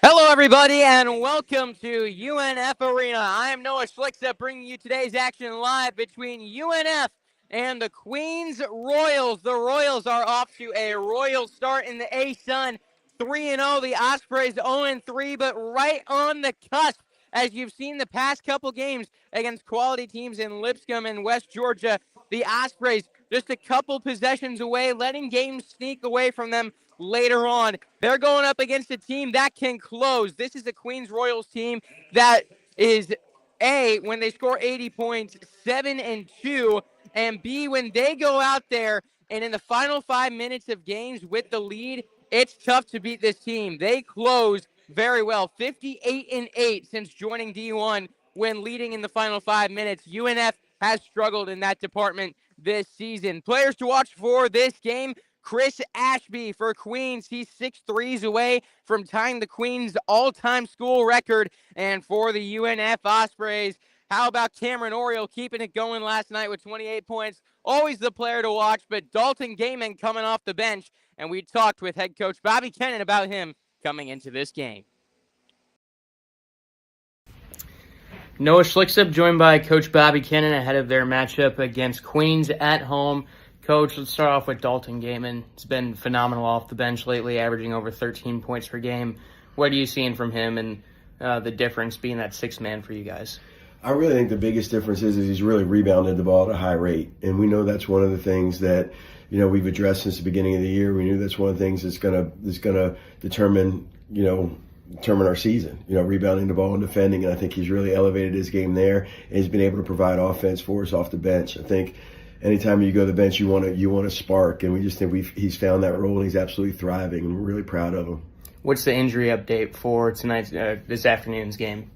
Hello, everybody, and welcome to UNF Arena. I am Noah Schlicksa bringing you today's action live between UNF and the Queens Royals. The Royals are off to a royal start in the A-Sun, 3-0. The Ospreys 0-3, but right on the cusp, as you've seen the past couple games against quality teams in Lipscomb and West Georgia. The Ospreys just a couple possessions away, letting games sneak away from them later on. They're going up against a team that can close. This is a Queens Royals team that is A, when they score 80 points, 7-2, and B, when they go out there and in the final 5 minutes of games with the lead, it's tough to beat this team. They close very well, 58-8 since joining D1 when leading in the final 5 minutes. UNF has struggled in that department this season. Players to watch for this game: Chris Ashby for Queens. He's 6 threes away from tying the Queens all-time school record. And for the UNF Ospreys, how about Cameron Oriole keeping it going last night with 28 points? Always the player to watch, but Dalton Gaiman coming off the bench. And we talked with head coach Bobby Kennan about him coming into this game. Noah Schlicksup joined by Coach Bobby Kennan ahead of their matchup against Queens at home. Coach, let's start off with Dalton Gaiman. It's been phenomenal off the bench lately, averaging over 13 points per game. What are you seeing from him and the difference being that sixth man for you guys? I really think the biggest difference is he's really rebounded the ball at a high rate. And we know that's one of the things that, we've addressed since the beginning of the year. We knew that's one of the things that's gonna determine our season, rebounding the ball and defending. And I think he's really elevated his game there, and he's been able to provide offense for us off the bench. I think anytime you go to the bench, you want to spark, and we just think he's found that role, and he's absolutely thriving, and we're really proud of him. What's the injury update for tonight's this afternoon's game?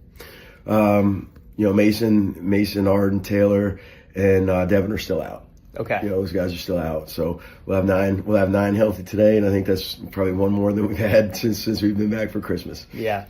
Mason, Arden, Taylor, and Devin are still out. Okay. Those guys are still out. So we'll have nine healthy today, and I think that's probably one more than we've had since we've been back for Christmas. Yeah.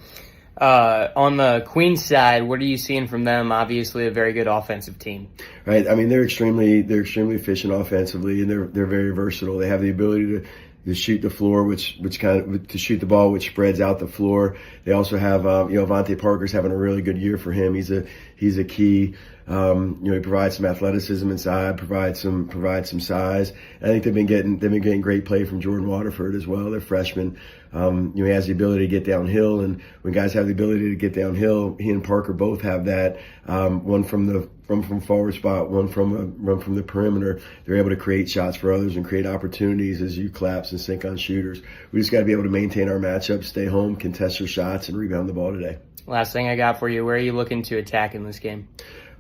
On the Queens side, what are you seeing from them? Obviously, a very good offensive team. Right. I mean, they're extremely efficient offensively, and they're very versatile. They have the ability to shoot the floor, which to shoot the ball, which spreads out the floor. They also have, Avante Parker's having a really good year for him. He's a key. He provides some athleticism inside, provides some size. I think they've been getting great play from Jordan Waterford as well. They're freshmen. He has the ability to get downhill, and when guys have the ability to get downhill, he and Parker both have that. One from forward spot, one from the perimeter. They're able to create shots for others and create opportunities as you collapse and sink on shooters. We just got to be able to maintain our matchups, stay home, contest your shots, and rebound the ball today. Last thing I got for you: where are you looking to attack in this game?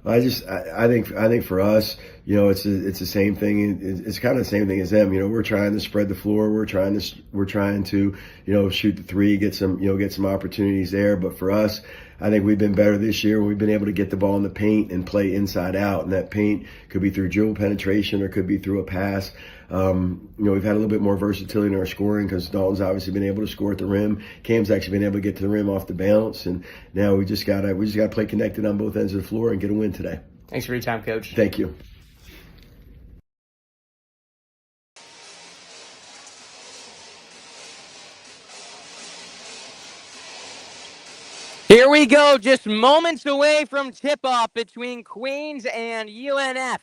I think for us, it's the same thing. It's kind of the same thing as them. We're trying to spread the floor. We're trying to shoot the three, get some opportunities there. But for us, I think we've been better this year. We've been able to get the ball in the paint and play inside out, and that paint could be through dribble penetration or could be through a pass. We've had a little bit more versatility in our scoring because Dalton's obviously been able to score at the rim. Cam's actually been able to get to the rim off the bounce, and now we just gotta play connected on both ends of the floor and get a win today. Thanks for your time, Coach. Thank you. Here we go, just moments away from tip-off between Queens and UNF.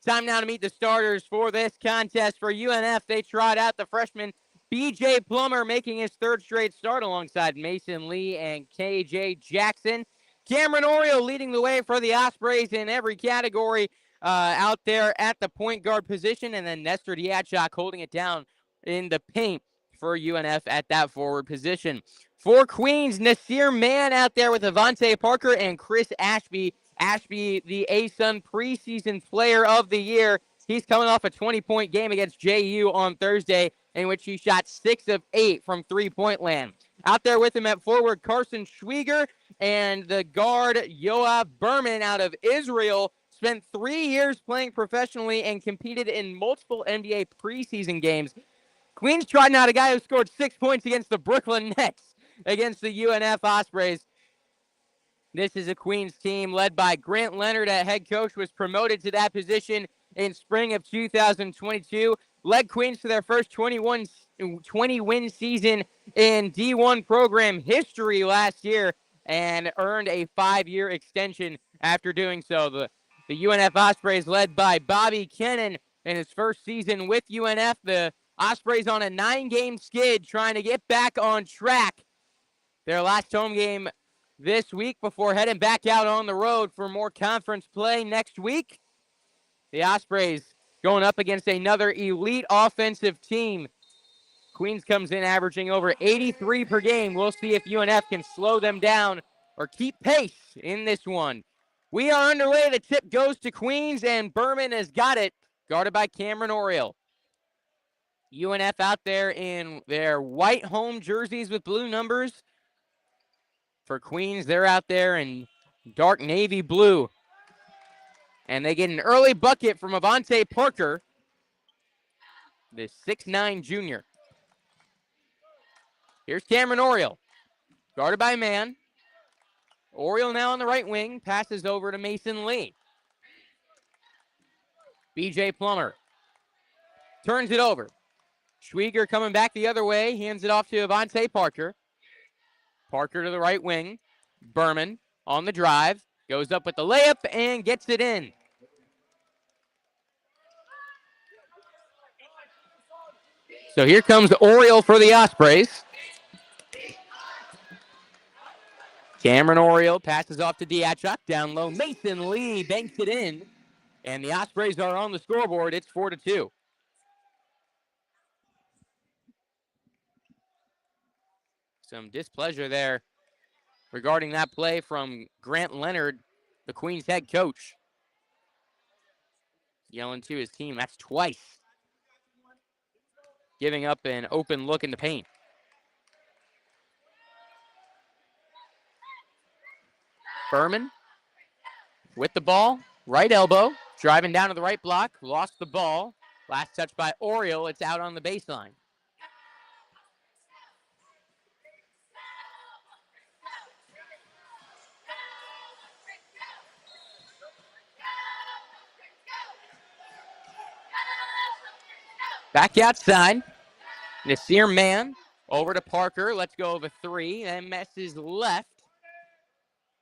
Time now to meet the starters for this contest. For UNF, they trot out the freshman B.J. Plummer, making his third straight start alongside Mason Lee and K.J. Jackson. Cameron Oriole leading the way for the Ospreys in every category out there at the point guard position, and then Nestor Diachak holding it down in the paint for UNF at that forward position. For Queens, Nasir Mann out there with Avante Parker and Chris Ashby. Ashby, the A-Sun preseason player of the year. He's coming off a 20-point game against JU on Thursday, in which he shot 6 of 8 from three-point land. Out there with him at forward, Carson Schwieger, and the guard, Yoav Berman out of Israel. Spent 3 years playing professionally and competed in multiple NBA preseason games. Queens trotting out a guy who scored 6 points against the Brooklyn Nets against the UNF Ospreys. This is a Queens team led by Grant Leonard, a head coach, was promoted to that position in spring of 2022. Led Queens to their first 21 20-win season in D1 program history last year and earned a 5-year extension after doing so. The UNF Ospreys, led by Bobby Kennan in his first season with UNF. The Ospreys on a 9-game skid trying to get back on track. Their last home game this week before heading back out on the road for more conference play next week. The Ospreys going up against another elite offensive team. Queens comes in averaging over 83 per game. We'll see if UNF can slow them down or keep pace in this one. We are underway. The tip goes to Queens, and Berman has got it, guarded by Cameron Oriole. UNF out there in their white home jerseys with blue numbers. For Queens, they're out there in dark navy blue. And they get an early bucket from Avante Parker, the 6'9 junior. Here's Cameron Oriole, guarded by man. Oriole now on the right wing, passes over to Mason Lee. BJ Plummer turns it over. Schwieger coming back the other way, hands it off to Avante Parker. Parker to the right wing. Berman on the drive, goes up with the layup and gets it in. So here comes Oriole for the Ospreys. Cameron Oriole passes off to Diachuk, down low. Mason Lee banks it in, and the Ospreys are on the scoreboard. It's 4-2. Some displeasure there regarding that play from Grant Leonard, the Queens head coach. Yelling to his team, that's twice. Giving up an open look in the paint. Berman with the ball, right elbow, driving down to the right block, lost the ball. Last touch by Oriole, it's out on the baseline. Back outside, Nasir Mann over to Parker, let's go of a three, and messes left.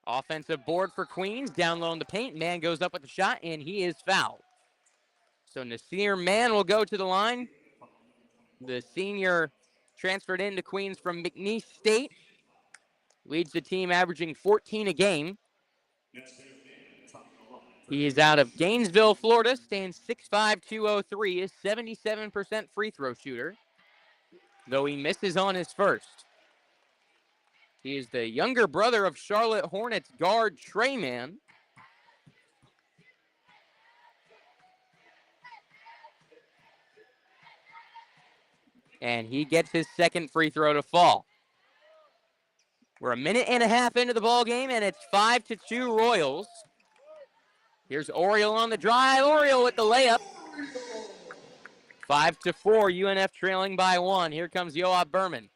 Offensive board for Queens, down low in the paint. Mann goes up with the shot, and he is fouled. So Nasir Mann will go to the line. The senior transferred into Queens from McNeese State. Leads the team averaging 14 a game. He is out of Gainesville, Florida, stands 6'5", 203, is 77% free throw shooter, though he misses on his first. He is the younger brother of Charlotte Hornets guard Trey Mann. And he gets his second free throw to fall. We're a minute and a half into the ball game, and it's 5-2 Royals. Here's Oriole on the drive. Oriole with the layup. 5-4, UNF trailing by 1. Here comes Yoav Berman.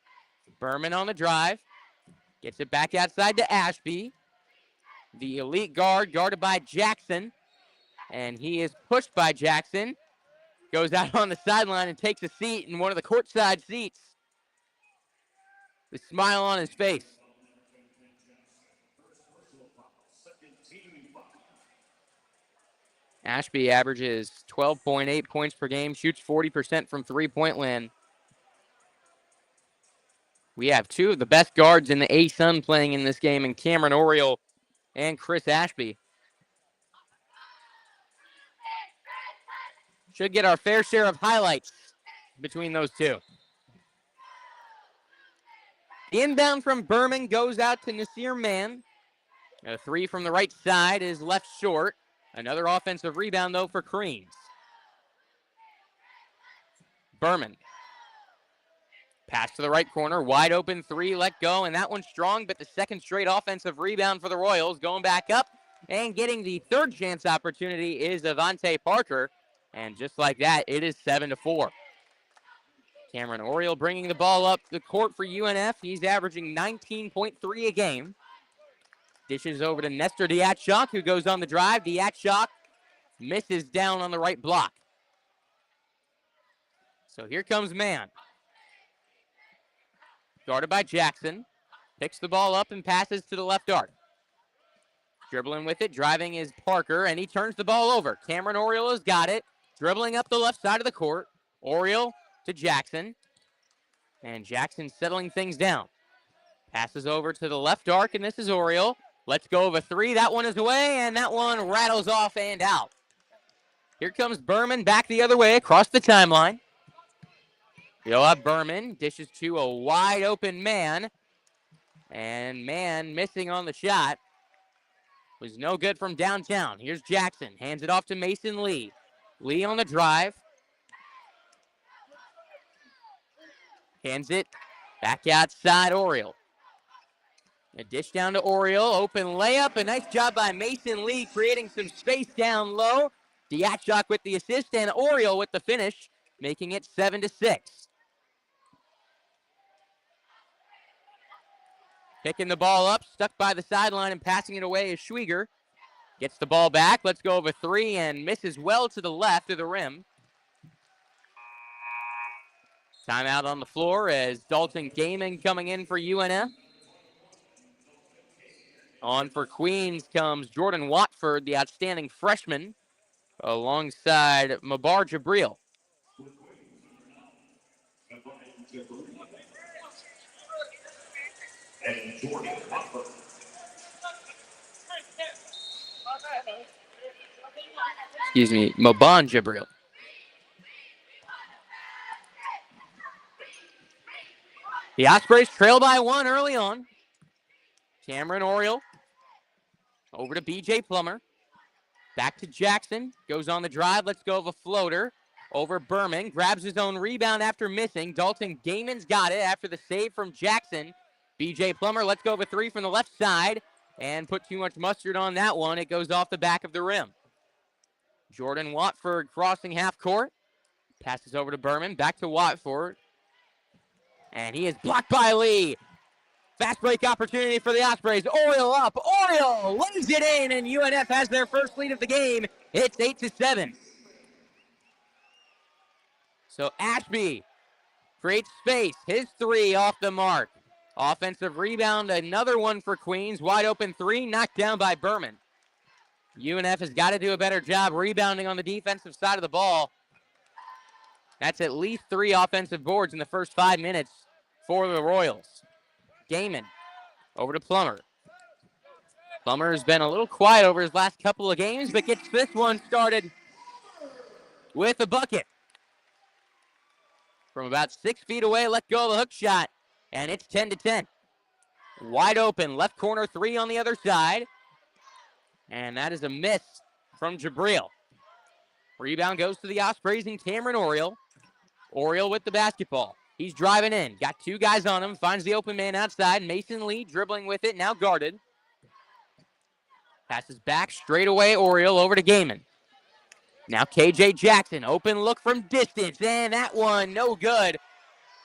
Berman on the drive. Gets it back outside to Ashby. The elite guard, guarded by Jackson. And he is pushed by Jackson. Goes out on the sideline and takes a seat in one of the courtside seats. The smile on his face. Ashby averages 12.8 points per game, shoots 40% from three-point land. We have two of the best guards in the A-Sun playing in this game, in Cameron Oriole and Chris Ashby. Should get our fair share of highlights between those two. The inbound from Berman goes out to Nasir Mann. A three from the right side is left short. Another offensive rebound, though, for Queens. Berman. Pass to the right corner, wide open three, let go, and that one's strong, but the second straight offensive rebound for the Royals. Going back up and getting the third chance opportunity is Avante Parker. And just like that, it is 7-4. Cameron Oriole bringing the ball up the court for UNF. He's averaging 19.3 a game. Dishes over to Nestor Diachuk, who goes on the drive. Diachuk misses down on the right block. So here comes Mann. Guarded by Jackson. Picks the ball up and passes to the left arc. Dribbling with it, driving is Parker, and he turns the ball over. Cameron Oriole has got it. Dribbling up the left side of the court. Oriole to Jackson. And Jackson settling things down. Passes over to the left arc, and this is Oriole. Let's go of a three. That one is away, and that one rattles off and out. Here comes Berman back the other way across the timeline. You'll have Berman dishes to a wide open man. And man missing on the shot. Was no good from downtown. Here's Jackson. Hands it off to Mason Lee. Lee on the drive. Hands it back outside Oriole. A dish down to Oriole. Open layup. A nice job by Mason Lee creating some space down low. Diatchok with the assist and Oriole with the finish, making it 7-6. Picking the ball up, stuck by the sideline and passing it away is Schwieger. Gets the ball back. Let's go over three and misses well to the left of the rim. Timeout on the floor as Dalton Gaiman coming in for UNF. On for Queens comes Jordan Watford, the outstanding freshman, alongside Mabar Jabril. Excuse me, Maban Jabril. The Ospreys trail by one early on. Cameron Oriole over to B.J. Plummer. Back to Jackson. Goes on the drive. Let's go of a floater. Over Berman. Grabs his own rebound after missing. Dalton Gaiman's got it after the save from Jackson. B.J. Plummer, let's go of a three from the left side. And put too much mustard on that one. It goes off the back of the rim. Jordan Watford crossing half court. Passes over to Berman. Back to Watford. And he is blocked by Lee. Fast break opportunity for the Ospreys. Oriole up. Oriole lays it in, and UNF has their first lead of the game. It's 8-7. So Ashby creates space. His three off the mark. Offensive rebound, another one for Queens. Wide open three, knocked down by Berman. UNF has got to do a better job rebounding on the defensive side of the ball. That's at least 3 offensive boards in the first 5 minutes for the Royals. Gaiman over to Plummer. Plummer has been a little quiet over his last couple of games, but gets this one started with a bucket. From about 6 feet away, let go of the hook shot, and it's 10-10. Wide open, left corner three on the other side. And that is a miss from Jabril. Rebound goes to the Ospreys and Cameron Oriole. Oriole with the basketball. He's driving in. Got 2 guys on him. Finds the open man outside. Mason Lee dribbling with it. Now guarded. Passes back straight away. Oriole over to Gaiman. Now KJ Jackson. Open look from distance. And that one no good.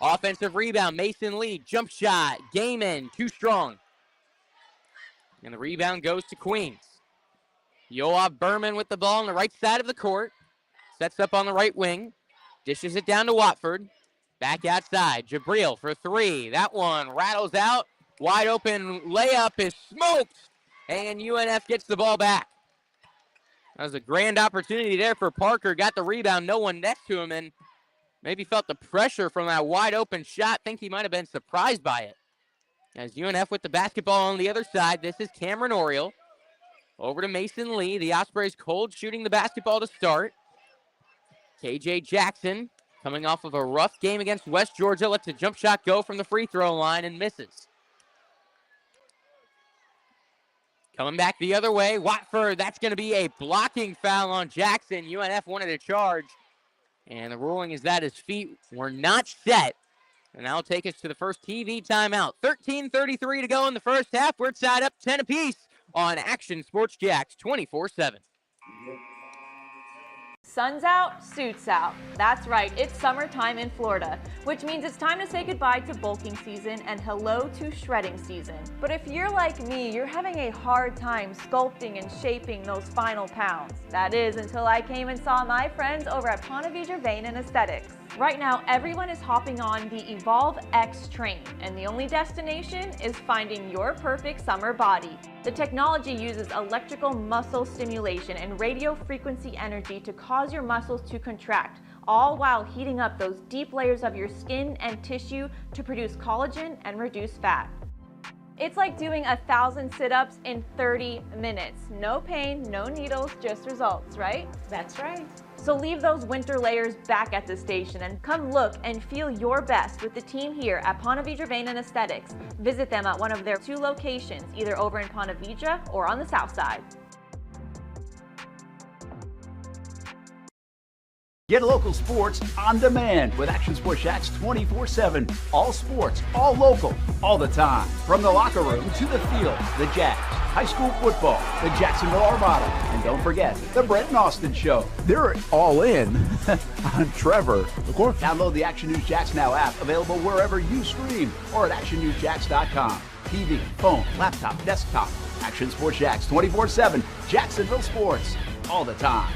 Offensive rebound. Mason Lee. Jump shot. Gaiman. Too strong. And the rebound goes to Queens. Yoav Berman with the ball on the right side of the court. Sets up on the right wing. Dishes it down to Watford. Back outside. Jabril for 3. That one rattles out. Wide open layup is smoked. And UNF gets the ball back. That was a grand opportunity there for Parker. Got the rebound. No one next to him. And maybe felt the pressure from that wide open shot. Think he might have been surprised by it. As UNF with the basketball on the other side. This is Cameron Oriole. Over to Mason Lee. The Ospreys cold shooting the basketball to start. KJ Jackson coming off of a rough game against West Georgia. Lets a jump shot go from the free throw line and misses. Coming back the other way. Watford, that's going to be a blocking foul on Jackson. UNF wanted a charge. And the ruling is that his feet were not set. And that'll take us to the first TV timeout. 13:33 to go in the first half. We're tied up 10 apiece on Action Sports Jax 24/7. Sun's out, suits out. That's right, it's summertime in Florida, which means it's time to say goodbye to bulking season and hello to shredding season. But if you're like me, you're having a hard time sculpting and shaping those final pounds. That is until I came and saw my friends over at Ponte Vedra Vein and Aesthetics. Right now, everyone is hopping on the Evolve X train, and the only destination is finding your perfect summer body. The technology uses electrical muscle stimulation and radio frequency energy to cause your muscles to contract, all while heating up those deep layers of your skin and tissue to produce collagen and reduce fat. It's like doing 1,000 sit-ups in 30 minutes. No pain, no needles, just results, right? That's right. So leave those winter layers back at the station and come look and feel your best with the team here at Ponte Vedra Vein and Aesthetics. Visit them at one of their 2 locations, either over in Ponte Vedra or on the south side. Get local sports on demand with Action Sports Jax 24/7. All sports, all local, all the time. From the locker room to the field, the Jags, high school football, the Jacksonville Armada, and don't forget the Brett and Austin Show. They're all in on Trevor. Of course. Download the Action News Jax Now app, available wherever you stream or at actionnewsjax.com. TV, phone, laptop, desktop. Action Sports Jax 24/7. Jacksonville sports, all the time.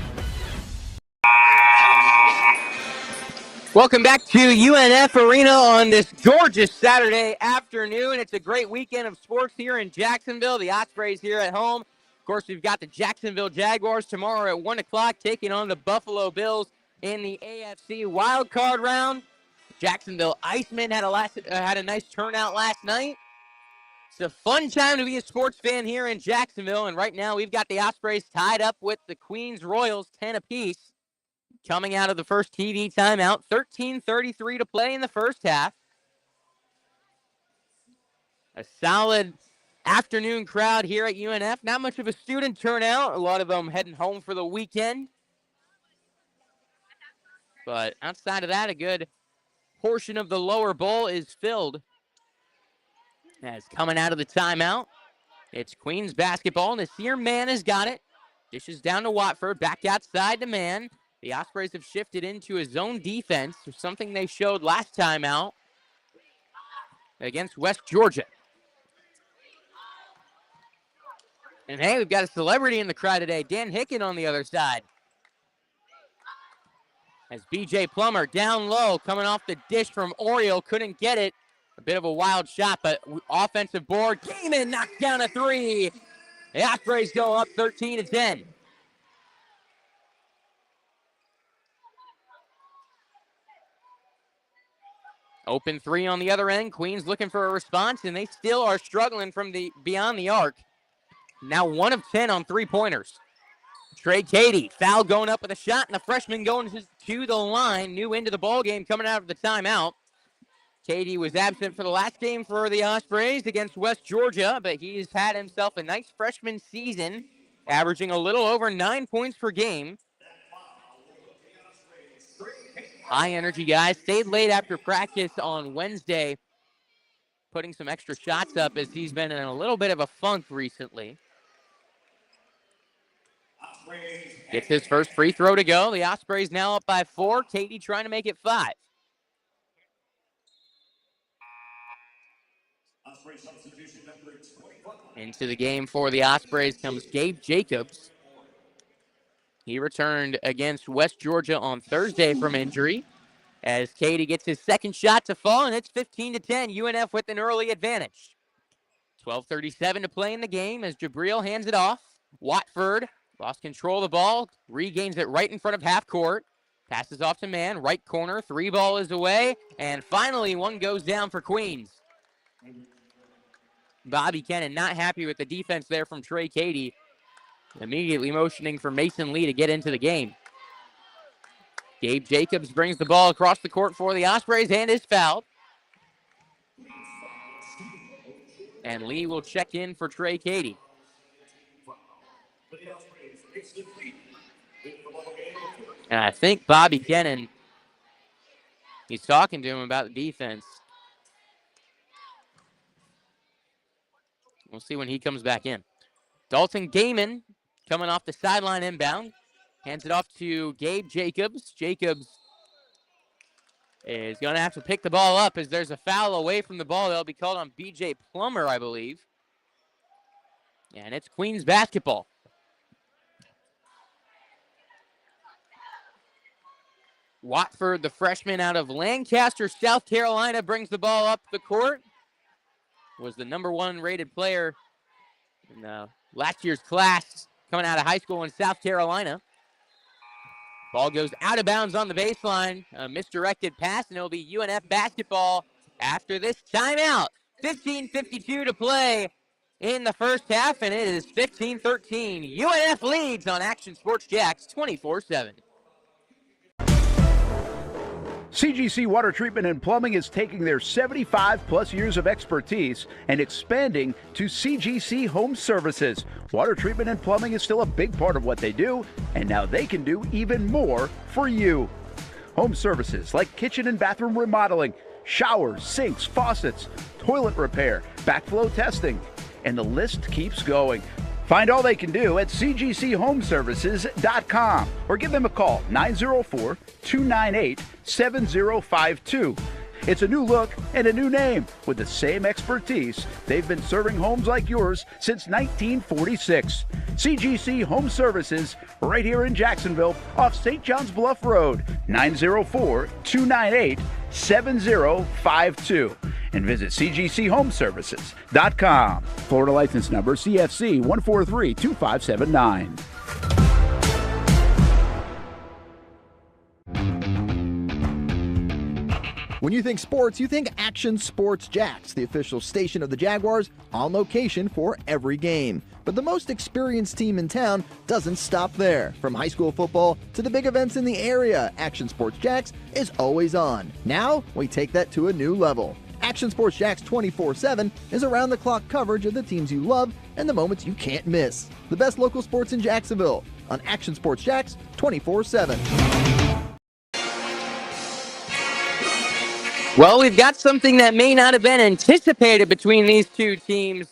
Welcome back to UNF Arena on this gorgeous Saturday afternoon. It's a great weekend of sports here in Jacksonville. The Ospreys here at home. Of course, we've got the Jacksonville Jaguars tomorrow at 1 o'clock taking on the Buffalo Bills in the AFC wildcard round. Jacksonville Icemen had a nice turnout last night. It's a fun time to be a sports fan here in Jacksonville, and right now we've got the Ospreys tied up with the Queens Royals 10 apiece. Coming out of the first TV timeout, 13:33 to play in the first half. A solid afternoon crowd here at UNF. Not much of a student turnout. A lot of them heading home for the weekend. But outside of that, a good portion of the lower bowl is filled. As coming out of the timeout, it's Queens basketball. Nasir Mann has got it. Dishes down to Watford. Back outside to Mann. The Ospreys have shifted into a zone defense, something they showed last time out against West Georgia. And hey, we've got a celebrity in the crowd today, Dan Hicken on the other side. As B.J. Plummer down low, coming off the dish from Oriole, couldn't get it. A bit of a wild shot, but offensive board. Gaiman knocks down a 3. The Ospreys go up 13-10. Open 3 on the other end. Queens looking for a response, and they still are struggling from beyond the arc. Now 1 of 10 on 3-pointers. Trey Cady, foul going up with a shot, and the freshman going to the line, new into the ball game coming out of the timeout. Cady was absent for the last game for the Ospreys against West Georgia, but he's had himself a nice freshman season, averaging a little over 9 points per game. High energy guys. Stayed late after practice on Wednesday, putting some extra shots up as he's been in a little bit of a funk recently. Gets his first free throw to go. The Ospreys now up by 4. Cady trying to make it 5. Into the game for the Ospreys comes Gabe Jacobs. He returned against West Georgia on Thursday from injury. As Cady gets his second shot to fall, and it's 15-10. UNF with an early advantage. 12:37 to play in the game as Jabril hands it off. Watford lost control of the ball, regains it right in front of half court. Passes off to Mann, right corner, 3 ball is away, and finally one goes down for Queens. Bobby Kennan not happy with the defense there from Trey Cady. Immediately motioning for Mason Lee to get into the game. Gabe Jacobs brings the ball across the court for the Ospreys and is fouled. And Lee will check in for Trey Cady. And I think Bobby Kennan, he's talking to him about the defense. We'll see when he comes back in. Dalton Gaiman coming off the sideline inbound. Hands it off to Gabe Jacobs. Jacobs is going to have to pick the ball up as there's a foul away from the ball. That'll be called on B.J. Plummer, I believe. And it's Queens basketball. Watford, the freshman out of Lancaster, South Carolina, brings the ball up the court. Was the number 1 rated player in last year's class coming out of high school in South Carolina. Ball goes out of bounds on the baseline. A misdirected pass, and it'll be UNF basketball after this timeout. 15:52 to play in the first half, and it is 15-13. UNF leads on Action Sports Jax 24/7. CGC Water Treatment and Plumbing is taking their 75-plus years of expertise and expanding to CGC Home Services. Water treatment and plumbing is still a big part of what they do, and now they can do even more for you. Home services like kitchen and bathroom remodeling, showers, sinks, faucets, toilet repair, backflow testing, and the list keeps going. Find all they can do at cgchomeservices.com or give them a call, 904-298-7052. It's a new look and a new name with the same expertise. They've been serving homes like yours since 1946. CGC Home Services, right here in Jacksonville off St. John's Bluff Road, 904-298-7052. And visit cgchomeservices.com. Florida license number CFC 1432579. When you think sports, you think Action Sports Jax, the official station of the Jaguars, on location for every game. But the most experienced team in town doesn't stop there. From high school football to the big events in the area, Action Sports Jax is always on. Now, we take that to a new level. Action Sports Jax 24/7 is around-the-clock coverage of the teams you love and the moments you can't miss. The best local sports in Jacksonville on Action Sports Jax 24/7. Well, we've got something that may not have been anticipated between these two teams.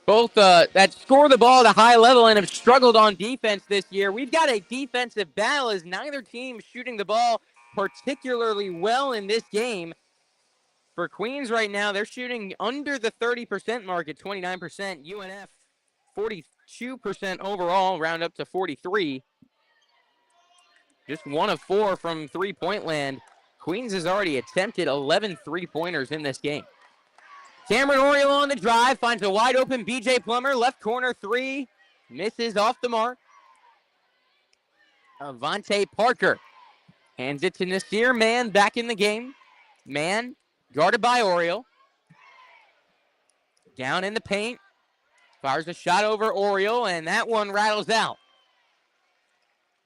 Both that score the ball at a high level and have struggled on defense this year. We've got a defensive battle as neither team shooting the ball particularly well in this game. For Queens right now, they're shooting under the 30% mark at 29%. UNF 42% overall, round up to 43. Just 1 of 4 from three-point land. Queens has already attempted 11 three-pointers in this game. Cameron Oriole on the drive, finds a wide open BJ Plummer, left corner 3, misses off the mark. Avante Parker hands it to Nasir Mann back in the game. Mann guarded by Oriole. Down in the paint, fires a shot over Oriole, and that one rattles out.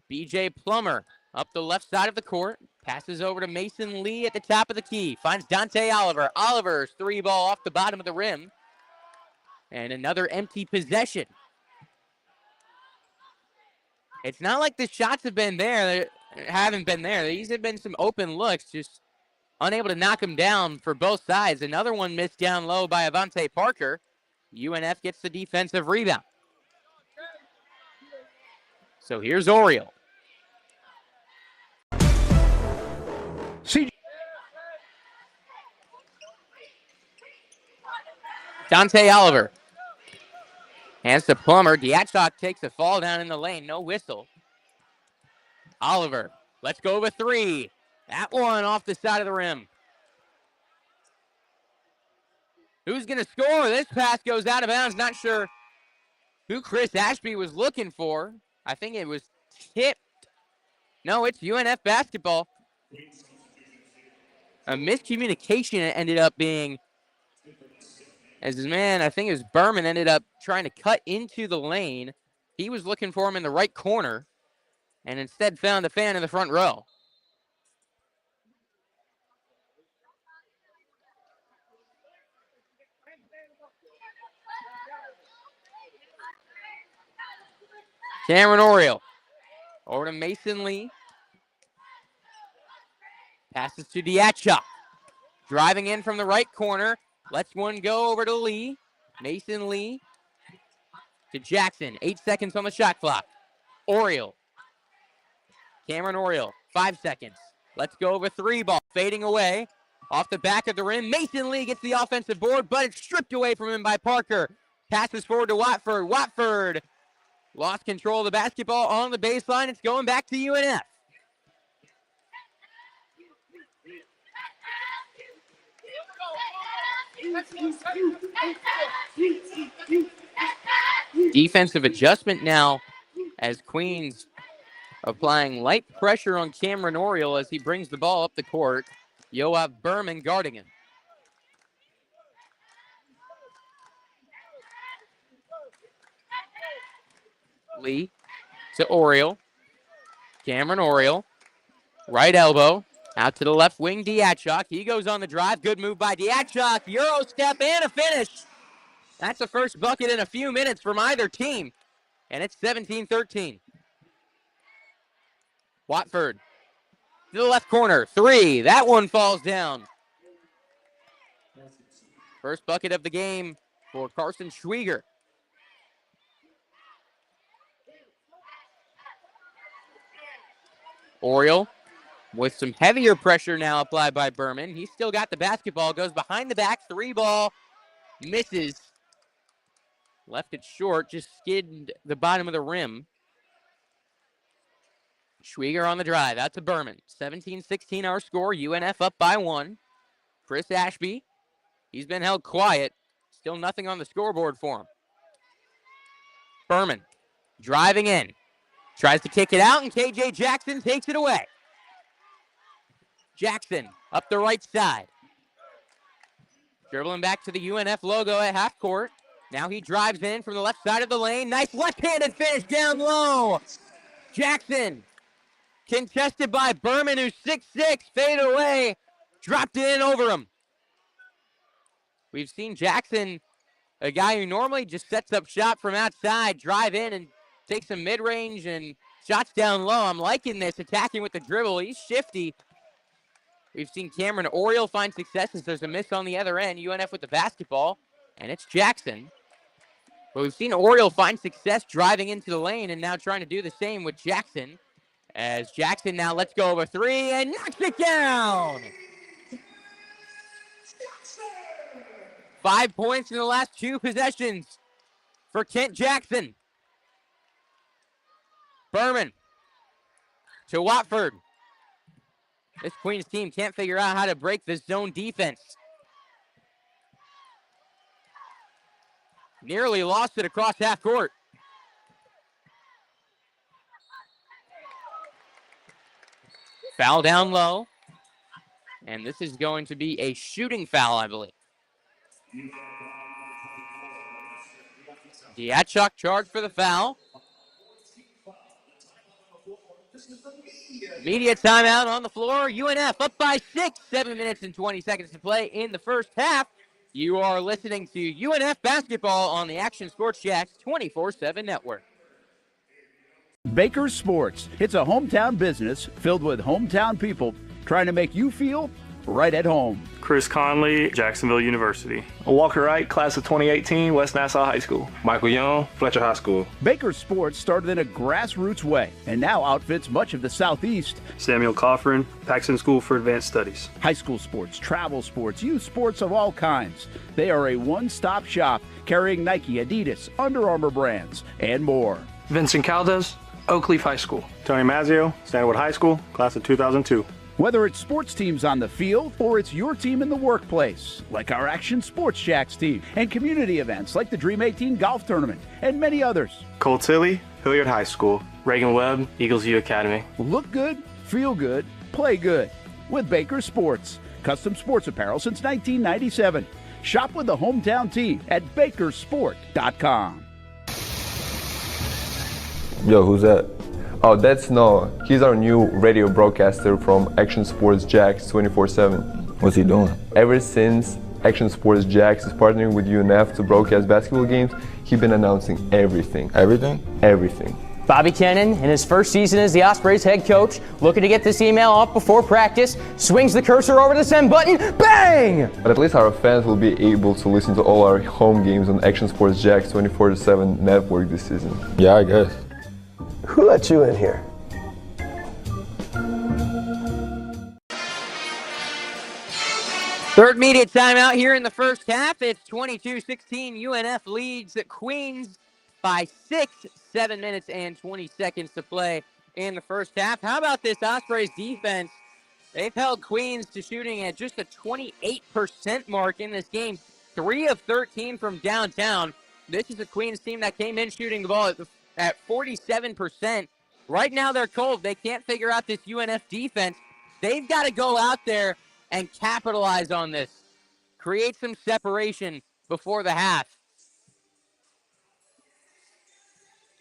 BJ Plummer up the left side of the court. Passes over to Mason Lee at the top of the key. Finds Dante Oliver. Oliver's 3 ball off the bottom of the rim. And another empty possession. It's not like the shots have been there. They haven't been there. These have been some open looks. Just unable to knock them down for both sides. Another one missed down low by Avante Parker. UNF gets the defensive rebound. So here's Oriole. Dante Oliver hands to Plummer. Diatchok takes a fall down in the lane. No whistle. Oliver, let's go with 3. That one off the side of the rim. Who's going to score? This pass goes out of bounds. Not sure who Chris Ashby was looking for. I think it was tipped. No, it's UNF basketball. A miscommunication ended up being, as his man, I think it was Berman, ended up trying to cut into the lane. He was looking for him in the right corner and instead found a fan in the front row. Cameron Oriole over to Mason Lee. Passes to Diatchok. Driving in from the right corner. Lets one go over to Lee. Mason Lee to Jackson. 8 seconds on the shot clock. Oriole. Cameron Oriole. 5 seconds. Let's go over 3 ball. Fading away. Off the back of the rim. Mason Lee gets the offensive board, but it's stripped away from him by Parker. Passes forward to Watford. Watford lost control of the basketball on the baseline. It's going back to UNF. Defensive adjustment now as Queens applying light pressure on Cameron Oriole as he brings the ball up the court. Yoav Berman guarding him. Lee to Oriole. Cameron Oriole. Right elbow. Out to the left wing, Diachok. He goes on the drive. Good move by Diachok. Euro step and a finish. That's the first bucket in a few minutes from either team. And it's 17-13. Watford to the left corner. Three. That one falls down. First bucket of the game for Carson Schwieger. Oriole with some heavier pressure now applied by Berman. He's still got the basketball. Goes behind the back. Three ball. Misses. Left it short. Just skidded the bottom of the rim. Schwieger on the drive. Out to Berman. 17-16 our score. UNF up by one. Chris Ashby. He's been held quiet. Still nothing on the scoreboard for him. Berman driving in. Tries to kick it out, and KJ Jackson takes it away. Jackson up the right side. Dribbling back to the UNF logo at half court. Now he drives in from the left side of the lane. Nice left-handed finish down low. Jackson contested by Berman, who's 6'6", fade away. Dropped it in over him. We've seen Jackson, a guy who normally just sets up shot from outside, drive in and take some mid-range and shots down low. I'm liking this, attacking with the dribble. He's shifty. We've seen Cameron Oriole find successes. There's a miss on the other end. UNF with the basketball, and it's Jackson. But we've seen Oriole find success driving into the lane and now trying to do the same with Jackson. As Jackson now lets go of a three and knocks it down. 5 points in the last two possessions for Kent Jackson. Berman to Watford. This Queens team can't figure out how to break this zone defense. Nearly lost it across half court. Foul down low. And this is going to be a shooting foul, I believe. Diachok charged for the foul. Media timeout on the floor. UNF up by 6. 7 minutes and 20 seconds to play in the first half. You are listening to UNF basketball on the Action Sports Jax 24/7 network. Baker Sports. It's a hometown business filled with hometown people trying to make you feel right at home. Chris Conley, Jacksonville University. Walker Wright, class of 2018, West Nassau High School. Michael Young, Fletcher High School. Baker Sports started in a grassroots way and now outfits much of the Southeast. Samuel Coffrin, Paxton School for Advanced Studies. High school sports, travel sports, youth sports of all kinds. They are a one-stop shop carrying Nike, Adidas, Under Armour brands, and more. Vincent Caldes, Oak Leaf High School. Tony Mazzio, Stanwood High School, class of 2002. Whether it's sports teams on the field or it's your team in the workplace, like our Action Sports Jax team, and community events like the Dream 18 Golf Tournament, and many others. Cole Tilley, Hilliard High School. Reagan Webb, Eagles View Academy. Look good, feel good, play good with Baker Sports. Custom sports apparel since 1997. Shop with the hometown team at bakersport.com. Yo, who's that? Oh, that's Noah. He's our new radio broadcaster from Action Sports Jax 24/7. What's he doing? Ever since Action Sports Jax is partnering with UNF to broadcast basketball games, he's been announcing everything. Everything? Everything. Bobby Cannon, in his first season as the Ospreys head coach, looking to get this email off before practice, swings the cursor over the send button, bang! But at least our fans will be able to listen to all our home games on Action Sports Jax 24/7 network this season. Yeah, I guess. Who let you in here? Third media timeout here in the first half. It's 22-16. UNF leads Queens by 6. 7 minutes and 20 seconds to play in the first half. How about this Ospreys defense? They've held Queens to shooting at just a 28% mark in this game. 3 of 13 from downtown. This is a Queens team that came in shooting the ball at 47%. Right now they're cold. They can't figure out this UNF defense. They've got to go out there and capitalize on this. Create some separation before the half.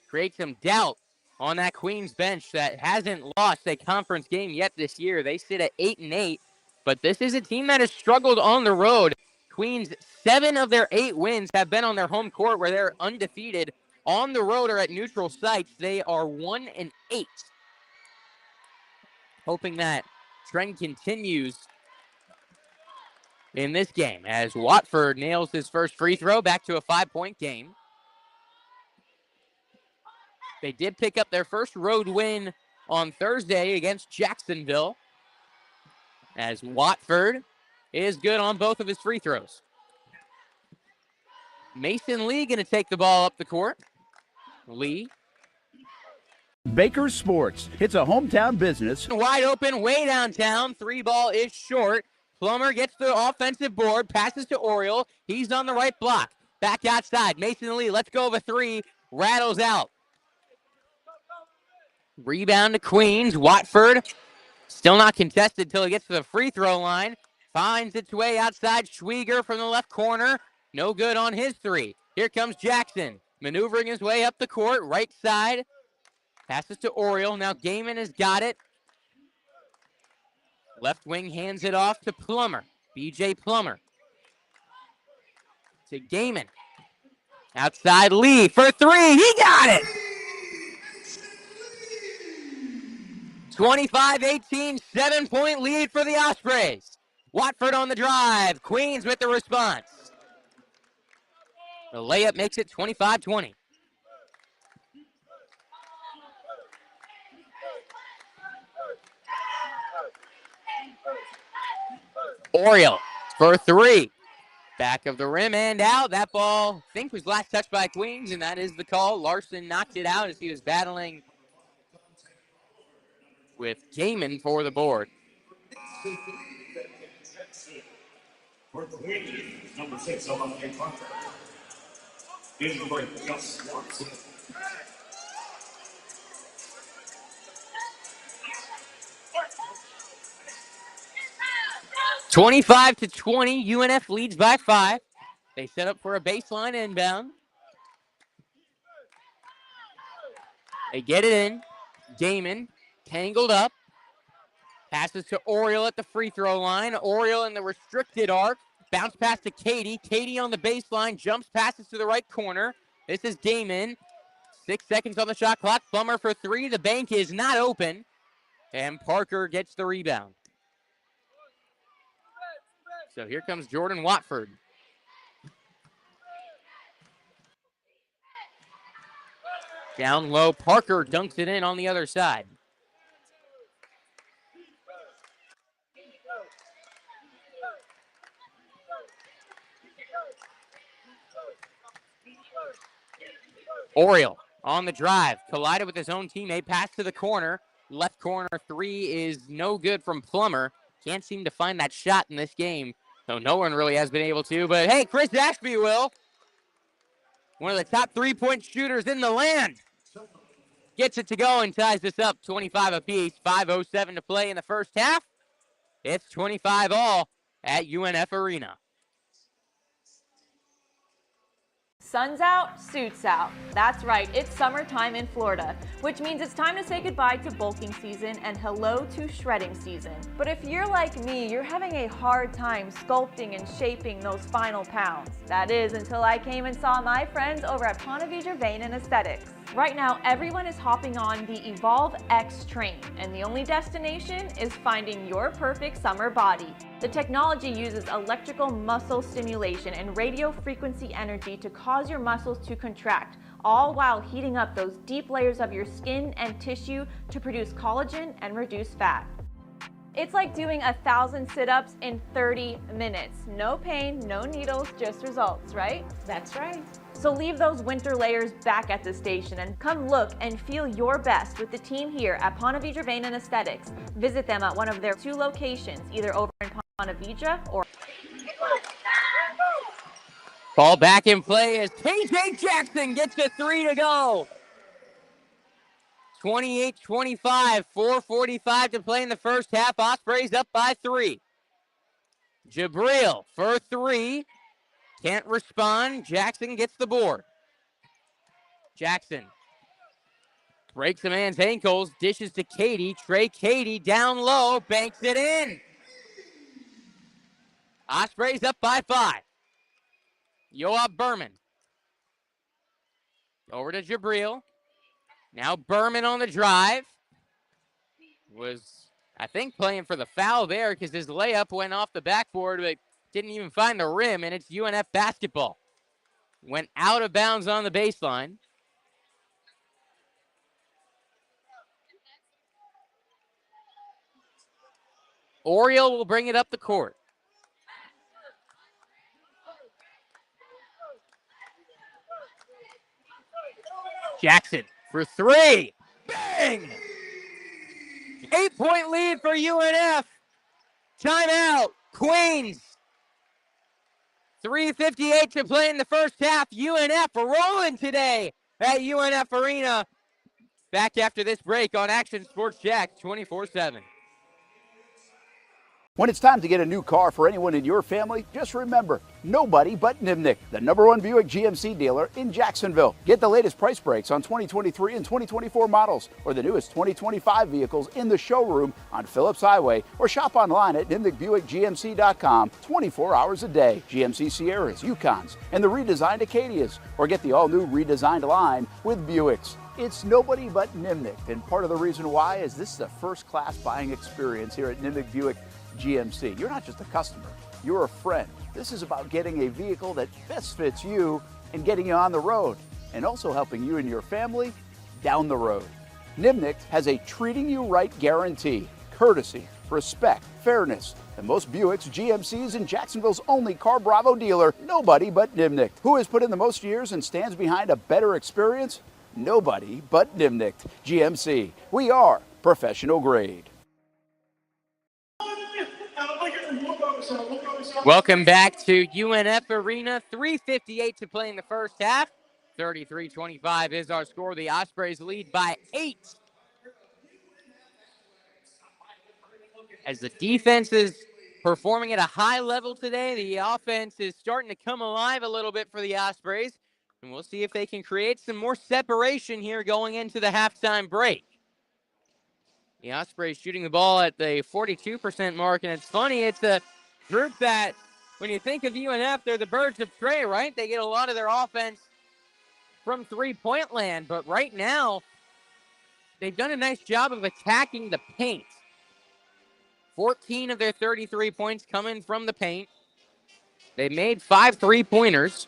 Create some doubt on that Queens bench that hasn't lost a conference game yet this year. They sit at 8-8, but this is a team that has struggled on the road. Queens, 7 of their 8 wins have been on their home court where they're undefeated. On the road or at neutral sites, they are 1-8. Hoping that trend continues in this game as Watford nails his first free throw, back to a 5-point game. They did pick up their first road win on Thursday against Jacksonville, as Watford is good on both of his free throws. Mason Lee going to take the ball up the court. Lee. Baker Sports. It's a hometown business. Wide open, way downtown. 3 ball is short. Plummer gets the offensive board, passes to Oriole. He's on the right block. Back outside. Mason Lee lets go of a 3. Rattles out. Rebound to Queens. Watford still not contested till he gets to the free throw line. Finds its way outside. Schwieger from the left corner. No good on his 3. Here comes Jackson. Maneuvering his way up the court. Right side. Passes to Oriole. Now Gaiman has got it. Left wing hands it off to Plummer. BJ Plummer. To Gaiman. Outside Lee for 3. He got it! 25-18, 7-point lead for the Ospreys. Watford on the drive. Queens with the response. The layup makes it 25-20. Oriole for 3. Back of the rim and out. That ball, I think, was last touched by Queens, and that is the call. Larson knocked it out as he was battling with Gaiman for the board. Number 6, is the break. 25-20, UNF leads by 5. They set up for a baseline inbound. They get it in. Gaiman tangled up. Passes to Oriole at the free throw line. Oriole in the restricted arc. Bounce pass to Katie. Katie on the baseline. Jumps, passes to the right corner. This is Gaiman. 6 seconds on the shot clock. Plummer for 3. The bank is not open. And Parker gets the rebound. So here comes Jordan Watford. Down low, Parker dunks it in on the other side. Oriole on the drive, collided with his own teammate, pass to the corner. Left corner 3 is no good from Plummer. Can't seem to find that shot in this game. So no one really has been able to, but hey, Chris Ashby will. One of the top 3-point shooters in the land. Gets it to go and ties this up 25 apiece. 5:07 to play in the first half. It's 25 all at UNF Arena. Sun's out, suits out. That's right, it's summertime in Florida, which means it's time to say goodbye to bulking season and hello to shredding season. But if you're like me, you're having a hard time sculpting and shaping those final pounds. That is until I came and saw my friends over at Ponte Vedra Vein and Aesthetics. Right now, everyone is hopping on the Evolve X train, and the only destination is finding your perfect summer body. The technology uses electrical muscle stimulation and radio frequency energy to cause your muscles to contract, all while heating up those deep layers of your skin and tissue to produce collagen and reduce fat. It's like doing 1,000 sit-ups in 30 minutes. No pain, no needles, just results, right? That's right. So leave those winter layers back at the station and come look and feel your best with the team here at Ponte Vedra Vein and Aesthetics. Visit them at one of their 2 locations, either over in Ponte Vedra or... Ball back in play as KJ Jackson gets a 3 to go. 28-25, 4:45 to play in the first half. Ospreys up by 3. Jabril for 3. Can't respond. Jackson gets the board. Jackson breaks a man's ankles, dishes to Katie. Trey Katie down low, banks it in. Ospreys up by 5. Yoav Berman. Over to Jabril. Now Berman on the drive. Was, I think, playing for the foul there because his layup went off the backboard, but didn't even find the rim, and it's UNF basketball. Went out of bounds on the baseline. Oriole will bring it up the court. Jackson for 3. Bang! 8-point lead for UNF. Timeout, Queens. 3:58 to play in the first half. UNF rolling today at UNF Arena. Back after this break on Action Sports Jax 24/7. When it's time to get a new car for anyone in your family, just remember, nobody but Nimnick, the #1 Buick GMC dealer in Jacksonville. Get the latest price breaks on 2023 and 2024 models or the newest 2025 vehicles in the showroom on Phillips Highway or shop online at nimnickbuickgmc.com 24 hours a day. GMC Sierras, Yukons, and the redesigned Acadias, or get the all-new redesigned line with Buicks. It's nobody but Nimnick, and part of the reason why is this is a first-class buying experience here at Nimnick Buick GMC. You're not just a customer, you're a friend. This is about getting a vehicle that best fits you and getting you on the road, and also helping you and your family down the road. Nimnick has a treating you right guarantee, courtesy, respect, fairness. And most Buicks, GMCs, and Jacksonville's only Car Bravo dealer, nobody but Nimnick. Who has put in the most years and stands behind a better experience? Nobody but Nimnick. GMC. We are professional grade. Welcome back to UNF Arena. 3:58 to play in the first half. 33-25 is our score. The Ospreys lead by 8. As the defense is performing at a high level today, the offense is starting to come alive a little bit for the Ospreys. And we'll see if they can create some more separation here going into the halftime break. The Ospreys shooting the ball at the 42% mark, and it's funny, it's a group that, when you think of UNF, they're the birds of prey, right? They get a lot of their offense from three-point land, but right now, they've done a nice job of attacking the paint. 14 of their 33 points coming from the paint. They made 5 3-pointers,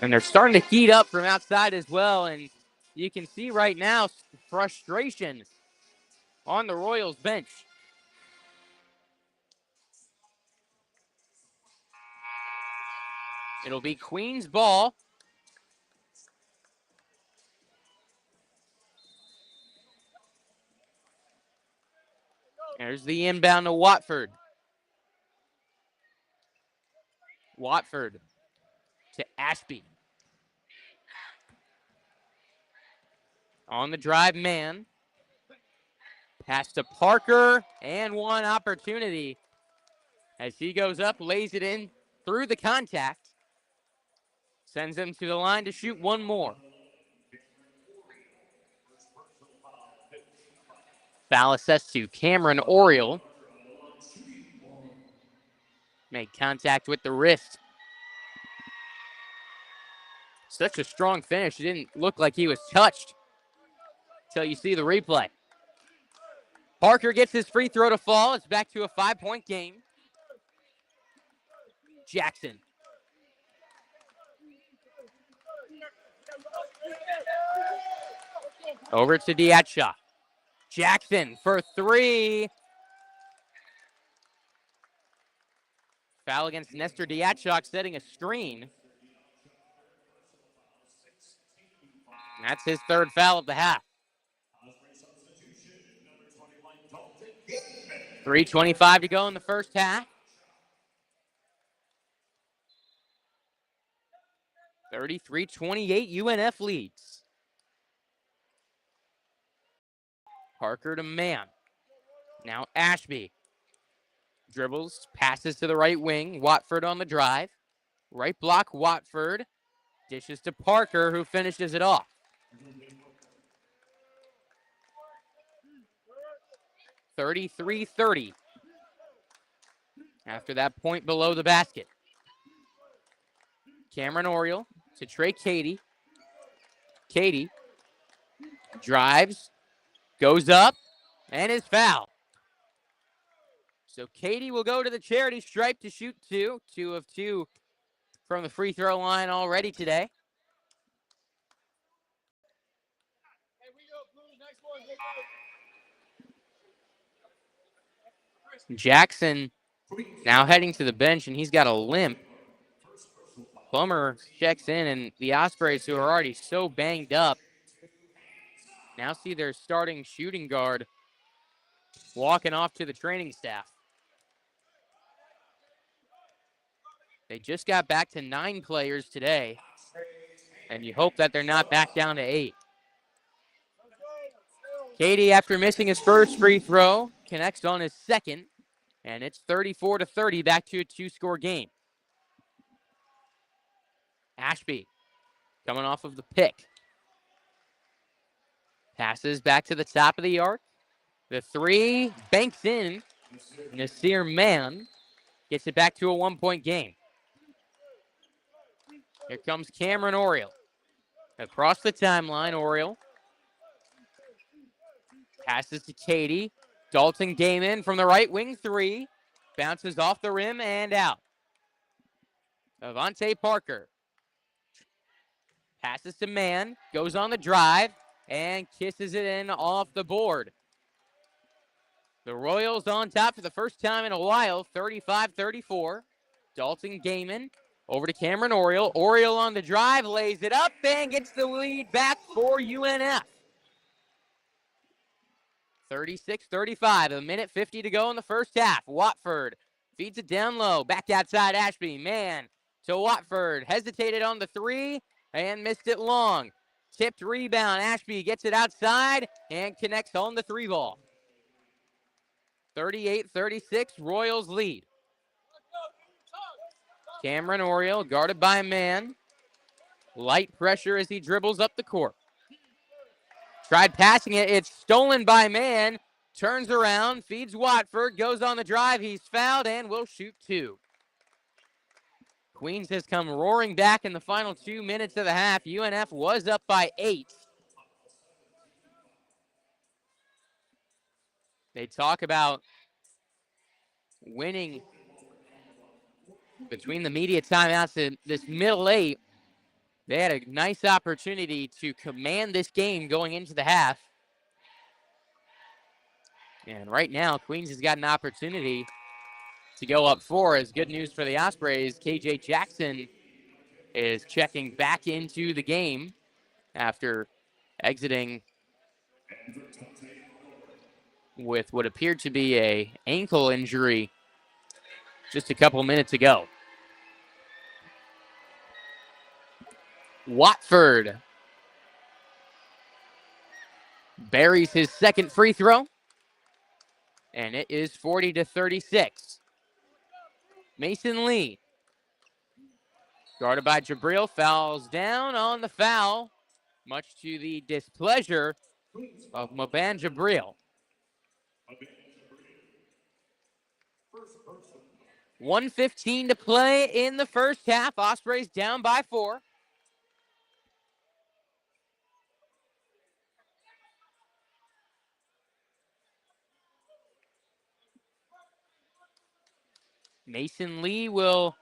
and they're starting to heat up from outside as well, and you can see right now frustration on the Royals bench. It'll be Queens ball. There's the inbound to Watford. Watford to Ashby. On the drive, man. Pass to Parker, and one opportunity as he goes up, lays it in through the contact. Sends him to the line to shoot one more. Foul assessed to Cameron Oriole. Made contact with the wrist. Such a strong finish. It didn't look like he was touched until you see the replay. Parker gets his free throw to fall. It's back to a 5-point game. Jackson. Over to Diatshaw. Jackson for 3. Foul against Nestor Diatshaw, setting a screen. That's his 3rd foul of the half. 3:25 to go in the first half. 33-28, UNF leads. Parker to man. Now Ashby. Dribbles, passes to the right wing. Watford on the drive. Right block, Watford. Dishes to Parker, who finishes it off. (33-30). After that point below the basket. Cameron Oriole to Trey Katie. Katie drives, goes up, and is fouled. So Katie will go to the charity stripe to shoot 2 of 2 from the free throw line already today. Jackson now heading to the bench, and he's got a limp. Plummer checks in, and the Ospreys, who are already so banged up, now see their starting shooting guard walking off to the training staff. They just got back to 9 players today, and you hope that they're not back down to 8. Katie, after missing his first free throw, connects on his second, and it's 34-30, back to a 2-score game. Ashby coming off of the pick. Passes back to the top of the arc. The 3 banks in. Nasir Mann gets it back to a 1-point game. Here comes Cameron Oriole. Across the timeline, Oriole. Passes to Katie. Dalton game in from the right wing 3. Bounces off the rim and out. Avante Parker. Passes to Mann. Goes on the drive and kisses it in off the board. The Royals on top for the first time in a while, 35-34. Dalton Gaiman over to Cameron Oriole. Oriole on the drive, lays it up, and gets the lead back for UNF. 36-35, 1:50 to go in the first half. Watford feeds it down low, back outside Ashby. Man to Watford, hesitated on the 3 and missed it long. Tipped rebound, Ashby gets it outside and connects on the 3 ball. 38-36, Royals lead. Cameron Oriole guarded by Mann. Light pressure as he dribbles up the court. Tried passing it. It's stolen by Mann. Turns around, feeds Watford, goes on the drive. He's fouled and will shoot 2. Queens has come roaring back in the final 2 minutes of the half. UNF was up by 8. They talk about winning between the media timeouts and this middle 8. They had a nice opportunity to command this game going into the half. And right now, Queens has got an opportunity to go up 4. As good news for the Ospreys, KJ Jackson is checking back into the game after exiting with what appeared to be an ankle injury just a couple minutes ago. Watford buries his second free throw, and it is 40-36. Mason Lee, guarded by Jabril, fouls down on the foul, much to the displeasure of Moban Jabril. 1:15 to play in the first half. Ospreys down by 4. Mason Lee will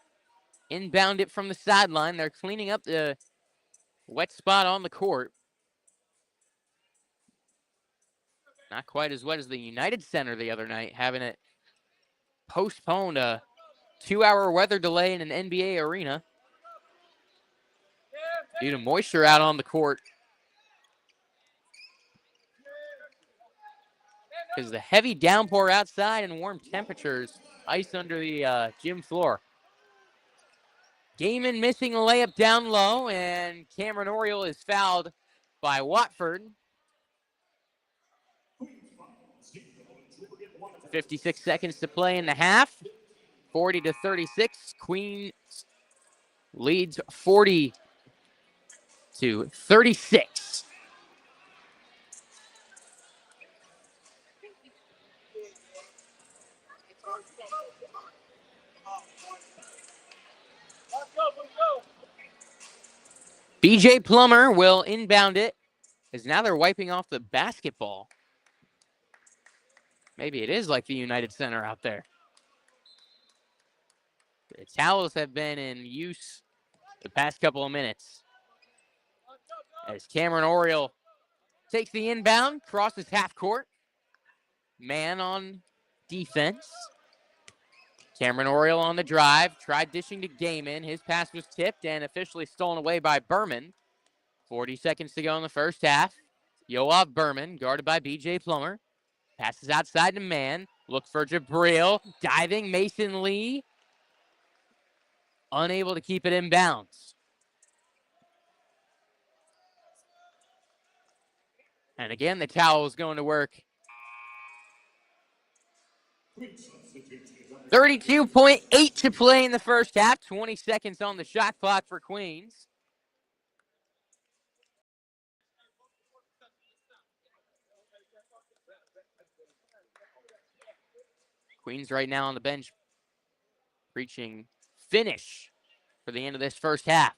inbound it from the sideline. They're cleaning up the wet spot on the court. Not quite as wet as the United Center the other night, having it postponed, a 2-hour weather delay in an NBA arena due to moisture out on the court. Because the heavy downpour outside and warm temperatures, ice under the gym floor. Gaiman missing a layup down low, and Cameron Oriole is fouled by Watford. 56 seconds to play in the half. 40-36. Queens leads 40-36. BJ Plummer will inbound it, as now they're wiping off the basketball. Maybe it is like the United Center out there. The towels have been in use the past couple of minutes. As Cameron Oriole takes the inbound, crosses half court. Man on defense. Cameron Oriole on the drive, tried dishing to Gaiman. His pass was tipped and officially stolen away by Berman. 40 seconds to go in the first half. Yoav Berman, guarded by BJ Plummer. Passes outside to Man. Looks for Jabril. Diving Mason Lee. Unable to keep it in bounds. And again, the towel is going to work. 32.8 to play in the first half. 20 seconds on the shot clock for Queens. Queens right now on the bench reaching finish for the end of this first half.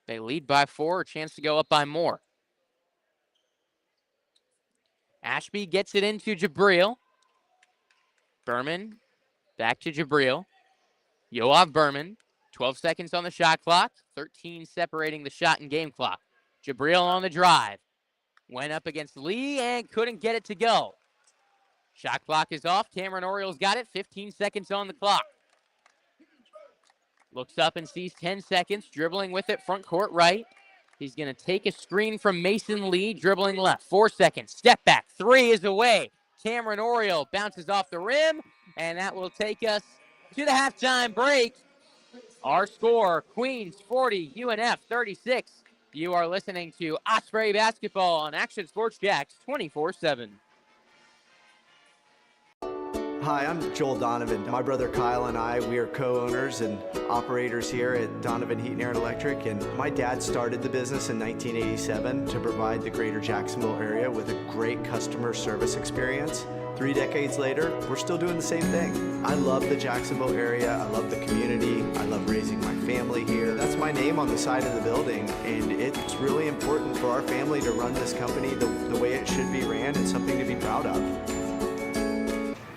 They lead by 4, a chance to go up by more. Ashby gets it into Jabril. Berman back to Jabril. Yoav Berman, 12 seconds on the shot clock, 13 separating the shot and game clock. Jabril on the drive. Went up against Lee and couldn't get it to go. Shot clock is off. Cameron Oriole's got it. 15 seconds on the clock. Looks up and sees 10 seconds. Dribbling with it front court right. He's going to take a screen from Mason Lee. Dribbling left. 4 seconds. Step back. 3 is away. Cameron Oriole bounces off the rim. And that will take us to the halftime break. Our score, Queens 40, UNF 36. You are listening to Osprey Basketball on Action Sports Jax 24/7. Hi, I'm Joel Donovan. My brother Kyle and I, we are co-owners and operators here at Donovan Heat and Air and Electric. And my dad started the business in 1987 to provide the greater Jacksonville area with a great customer service experience. 3 decades later, we're still doing the same thing. I love the Jacksonville area. I love the community. I love raising my family here. That's my name on the side of the building. And it's really important for our family to run this company the way it should be ran. It's something to be proud of.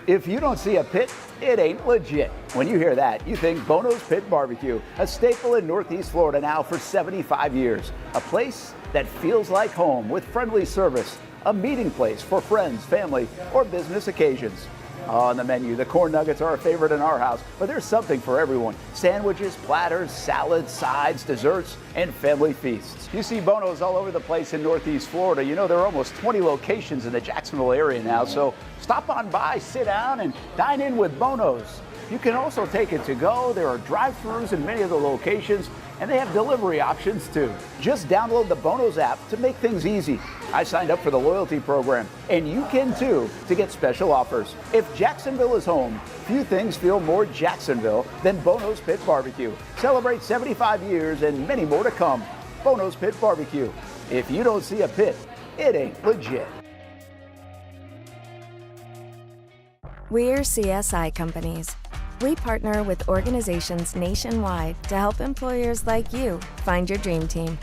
If you don't see a pit, it ain't legit. When you hear that, you think Bono's Pit Barbecue, a staple in Northeast Florida now for 75 years. A place that feels like home with friendly service, a meeting place for friends, family, or business occasions. On the menu, the corn nuggets are a favorite in our house, but there's something for everyone. Sandwiches, platters, salads, sides, desserts, and family feasts. You see Bono's all over the place in Northeast Florida. You know, there are almost 20 locations in the Jacksonville area now, so stop on by, sit down, and dine in with Bono's. You can also take it to go. There are drive-thrus in many of the locations, and they have delivery options too. Just download the Bono's app to make things easy. I signed up for the loyalty program, and you can too, to get special offers. If Jacksonville is home, few things feel more Jacksonville than Bono's Pit Barbecue. Celebrate 75 years and many more to come. Bono's Pit Barbecue. If you don't see a pit, it ain't legit. We're CSI Companies. We partner with organizations nationwide to help employers like you find your dream team.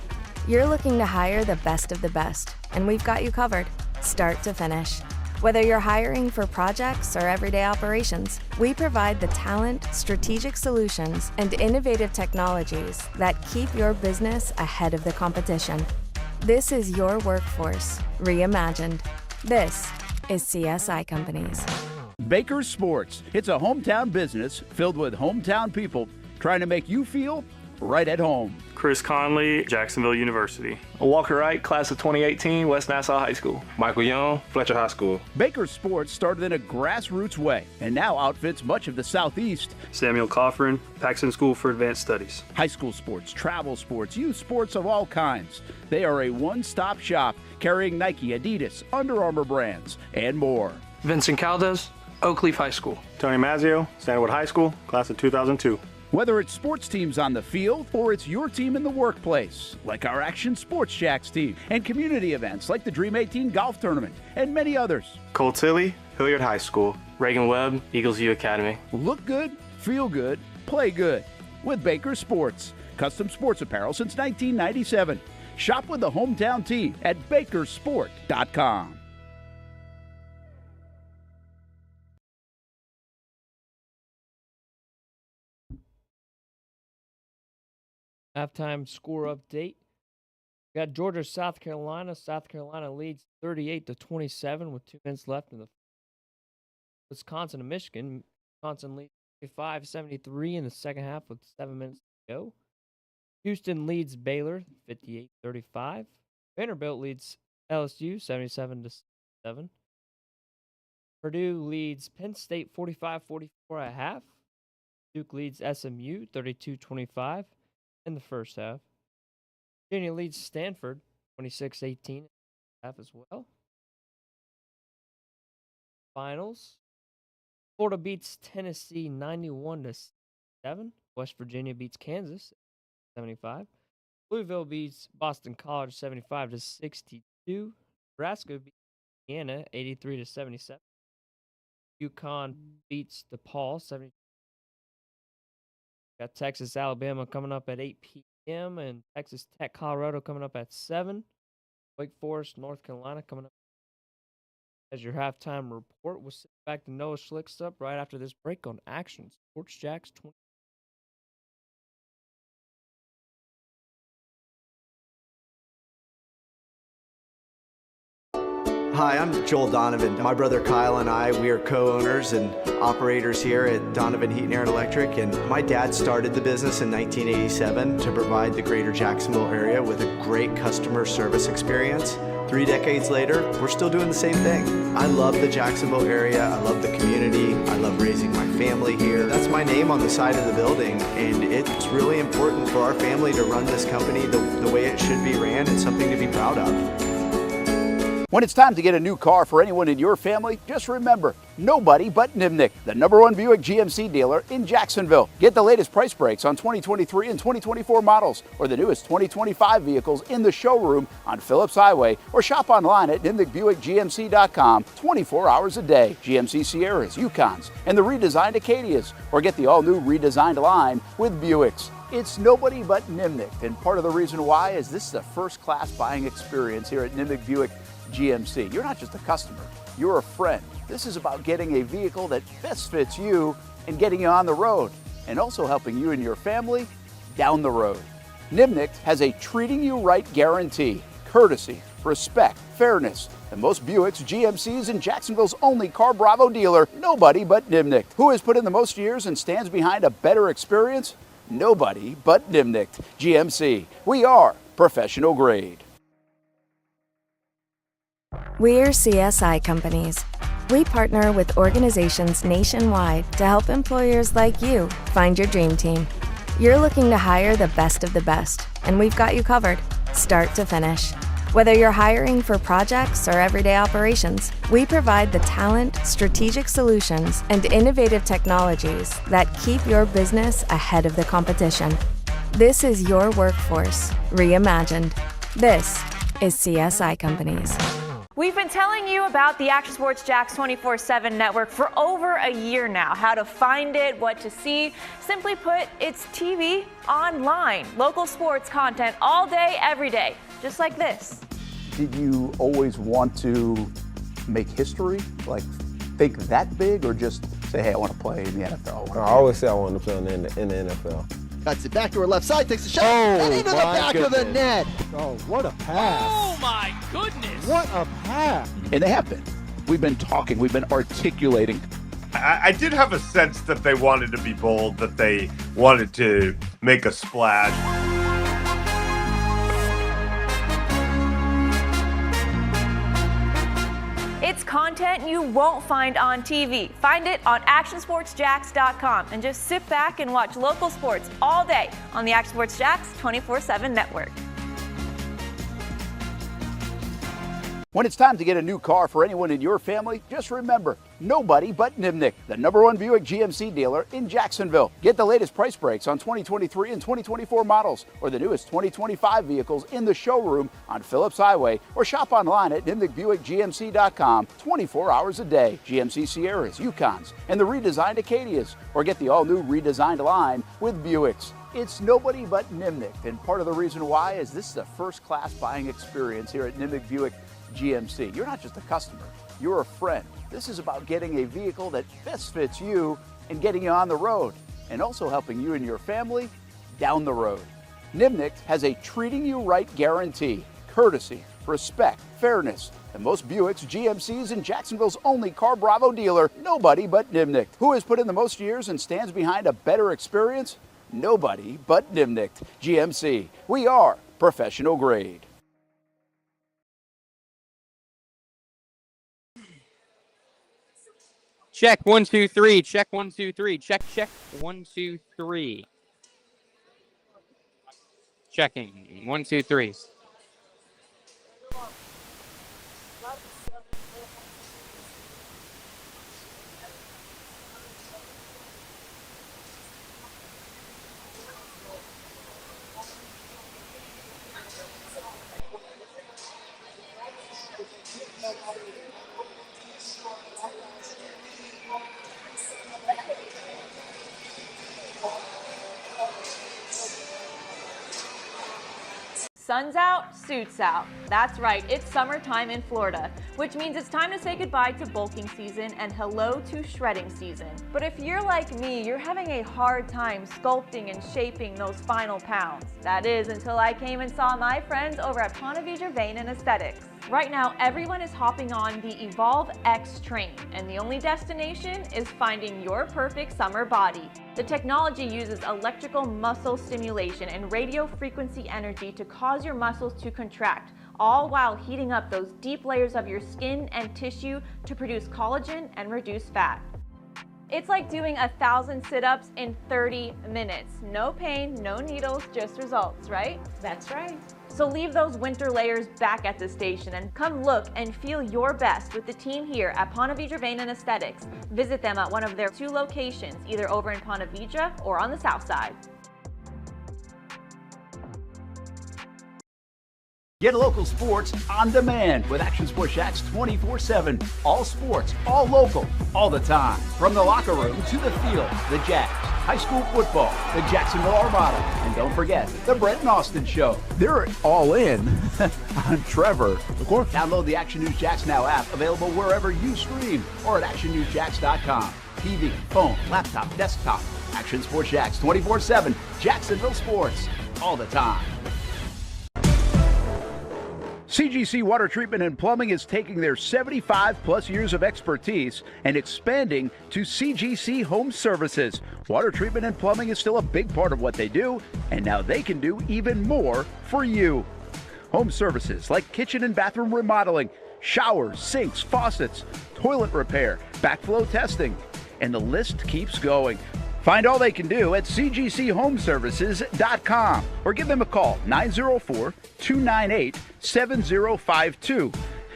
You're looking to hire the best of the best, and we've got you covered, start to finish. Whether you're hiring for projects or everyday operations, we provide the talent, strategic solutions, and innovative technologies that keep your business ahead of the competition. This is your workforce, reimagined. This is CSI Companies. Baker Sports. It's a hometown business filled with hometown people trying to make you feel right at home. Chris Conley, Jacksonville University. Walker Wright, class of 2018, West Nassau High School. Michael Young, Fletcher High School. Baker Sports started in a grassroots way and now outfits much of the Southeast. Samuel Coffrin, Paxton School for Advanced Studies. High school sports, travel sports, youth sports of all kinds. They are a one-stop shop carrying Nike, Adidas, Under Armour brands, and more. Vincent Caldes, Oakleaf High School. Tony Mazzio, Stanwood High School, class of 2002. Whether it's sports teams on the field or it's your team in the workplace, like our Action Sports Jax team, and community events like the Dream 18 Golf Tournament, and many others. Cole Tilly, Hilliard High School. Reagan Webb, Eagles U Academy. Look good, feel good, play good with Baker Sports. Custom sports apparel since 1997. Shop with the hometown team at bakersport.com. Halftime score update. We got Georgia, South Carolina. South Carolina leads 38-27 with 2 minutes left in the Wisconsin and Michigan. Wisconsin leads 55-73 in the second half with 7 minutes to go. Houston leads Baylor 58-35. Vanderbilt leads LSU 77-7. Purdue leads Penn State 45-44 at half. Duke leads SMU 32-25 in the first half. Virginia leads Stanford 26-18 half as well. Finals. Florida beats Tennessee 91-7. West Virginia beats Kansas 75. Louisville beats Boston College 75-62. Nebraska beats Indiana 83-77. UConn beats DePaul 70. Got Texas, Alabama coming up at 8 p.m. and Texas Tech, Colorado coming up at 7. Wake Forest, North Carolina coming up as your halftime report. We'll sit back to Noah Schlickstup right after this break on Action Sports Jax 20. Hi, I'm Joel Donovan. My brother Kyle and I, we are co-owners and operators here at Donovan Heat and Air Electric, and my dad started the business in 1987 to provide the greater Jacksonville area with a great customer service experience. 3 decades later, we're still doing the same thing. I love the Jacksonville area, I love the community, I love raising my family here. That's my name on the side of the building, and it's really important for our family to run this company the way it should be ran. It's something to be proud of. When it's time to get a new car for anyone in your family, just remember, nobody but Nimnick, the #1 Buick GMC dealer in Jacksonville. Get the latest price breaks on 2023 and 2024 models or the newest 2025 vehicles in the showroom on Phillips Highway or shop online at nimnickbuickgmc.com 24 hours a day. GMC Sierras, Yukons, and the redesigned Acadias, or get the all-new redesigned line with Buicks. It's nobody but Nimnick, and part of the reason why is this is a first-class buying experience here at Nimnick Buick GMC. You're not just a customer, you're a friend. This is about getting a vehicle that best fits you and getting you on the road, and also helping you and your family down the road. Nimnick has a treating you right guarantee, courtesy, respect, fairness, and most Buicks, GMCs, and Jacksonville's only Car Bravo dealer, nobody but Nimnick. Who has put in the most years and stands behind a better experience? Nobody but Nimnick GMC. We are professional grade. We're CSI companies. We partner with organizations nationwide to help employers like you find your dream team. You're looking to hire the best of the best, and we've got you covered, start to finish. Whether you're hiring for projects or everyday operations, we provide the talent, strategic solutions, and innovative technologies that keep your business ahead of the competition. This is your workforce reimagined. This is CSI Companies. We've been telling you about the Action Sports Jax 24/7 network for over a year now. How to find it, what to see. Simply put, it's TV online. Local sports content all day, every day. Just like this. Did you always want to make history? Like, think that big, or just say, hey, I want to play in the NFL? I always say I wanted to play in the NFL. That's it. Backdoor left side, takes a shot. Oh, and into the back of the net. Oh, what a pass. Oh, my goodness. What a pass. And they have been. We've been talking. We've been articulating. I did have a sense that they wanted to be bold, that they wanted to make a splash. content you won't find on TV. Find it on actionsportsjax.com and just sit back and watch local sports all day on the Action Sports Jax 24/7 network. When it's time to get a new car for anyone in your family, just remember, nobody but Nimnick, the #1 Buick GMC dealer in Jacksonville. Get the latest price breaks on 2023 and 2024 models or the newest 2025 vehicles in the showroom on Phillips Highway or shop online at nimnickbuickgmc.com 24 hours a day. GMC Sierras, Yukons, and the redesigned Acadias, or get the all-new redesigned line with Buicks. It's nobody but Nimnick, and part of the reason why is this is a first-class buying experience here at Nimnick Buick GMC. You're not just a customer, you're a friend. This is about getting a vehicle that best fits you and getting you on the road, and also helping you and your family down the road. Nimnick has a treating you right guarantee, courtesy, respect, fairness, and most Buicks, GMCs, and Jacksonville's only Car Bravo dealer, nobody but Nimnick. Who has put in the most years and stands behind a better experience? Nobody but Nimnick GMC. We are professional grade. Check 1 2 3. Check 1 2 3. Check 1 2 3. Checking 1 2 3. Sun's out, suits out. That's right, it's summertime in Florida, which means it's time to say goodbye to bulking season and hello to shredding season. But if you're like me, you're having a hard time sculpting and shaping those final pounds. That is until I came and saw my friends over at Ponte Vedra Vein and Aesthetics. Right now, everyone is hopping on the Evolve X train, and the only destination is finding your perfect summer body. The technology uses electrical muscle stimulation and radio frequency energy to cause your muscles to contract, all while heating up those deep layers of your skin and tissue to produce collagen and reduce fat. It's like doing 1,000 sit-ups in 30 minutes. No pain, no needles, just results, right? That's right. So leave those winter layers back at the station and come look and feel your best with the team here at Ponte Vedra Vein and Aesthetics. Visit them at one of their 2 locations, either over in Ponte Vedra or on the south side. Get local sports on demand with Action Sports Jax 24/7. All sports, all local, all the time. From the locker room to the field, the Jags, high school football, the Jacksonville Armada, and don't forget the Brett and Austin Show. They're all in on Trevor. Of course. Download the Action News Jax Now app, available wherever you stream or at actionnewsjax.com. TV, phone, laptop, desktop. Action Sports Jax 24/7. Jacksonville sports, all the time. CGC Water Treatment and Plumbing is taking their 75-plus years of expertise and expanding to CGC Home Services. Water treatment and plumbing is still a big part of what they do, and now they can do even more for you. Home services like kitchen and bathroom remodeling, showers, sinks, faucets, toilet repair, backflow testing, and the list keeps going. Find all they can do at cgchomeservices.com or give them a call, 904-298-7052.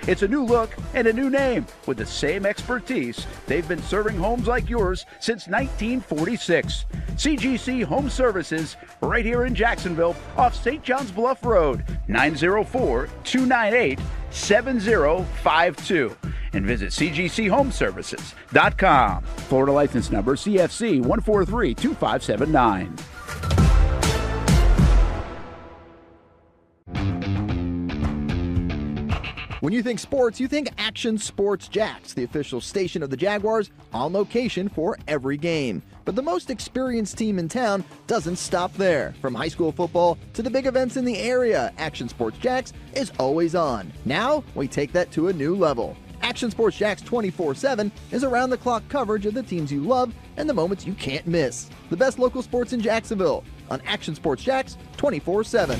It's a new look and a new name with the same expertise. They've been serving homes like yours since 1946. CGC Home Services, right here in Jacksonville off St. John's Bluff Road, 904-298-7052. And visit cgchomeservices.com. Florida license number CFC 1432579. When you think sports, you think Action Sports Jax, the official station of the Jaguars, on location for every game. But the most experienced team in town doesn't stop there. From high school football to the big events in the area, Action Sports Jax is always on. Now, we take that to a new level. Action Sports Jax 24/7 is around-the-clock coverage of the teams you love and the moments you can't miss. The best local sports in Jacksonville on Action Sports Jax 24/7.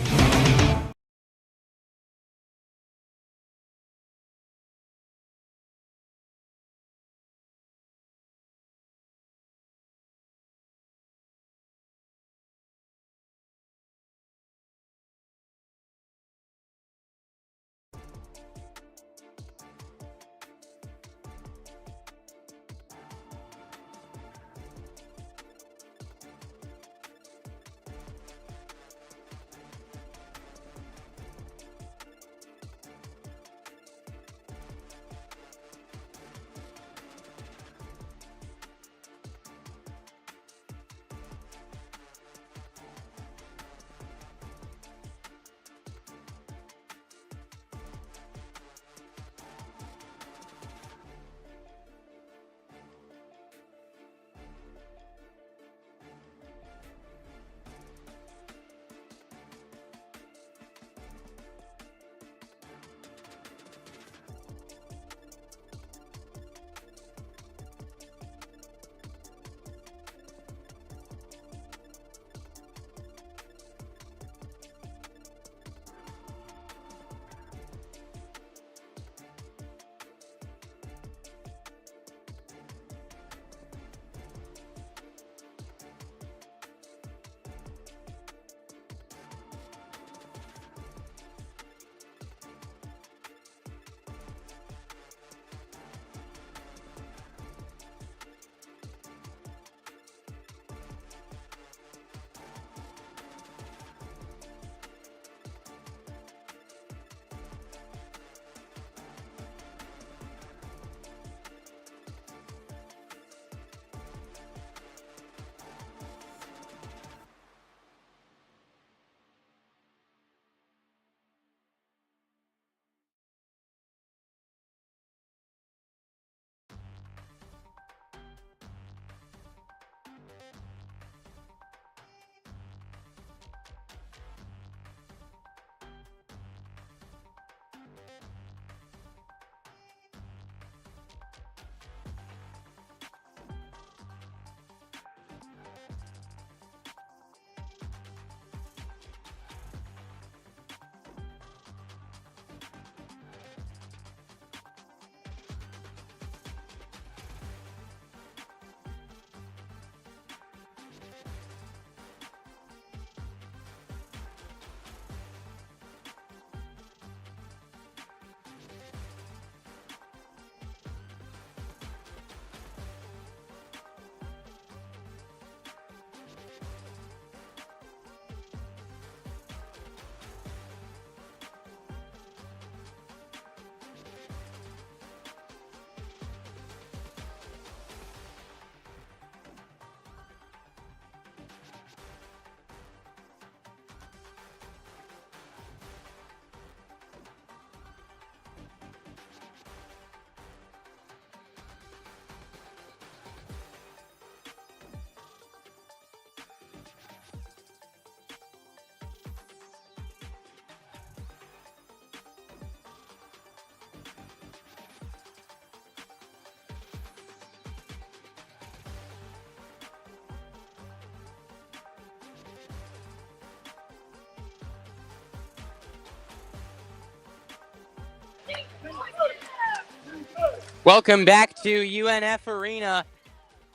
Welcome back to UNF Arena,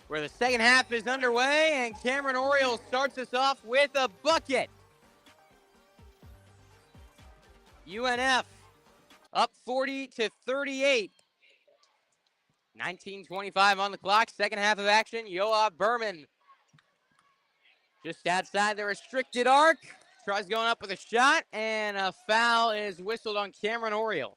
where the second half is underway, and Cameron Oriole starts us off with a bucket. UNF up 40-38. 19:25 on the clock. Second half of action. Yoav Berman just outside the restricted arc. Tries going up with a shot, and a foul is whistled on Cameron Oriole.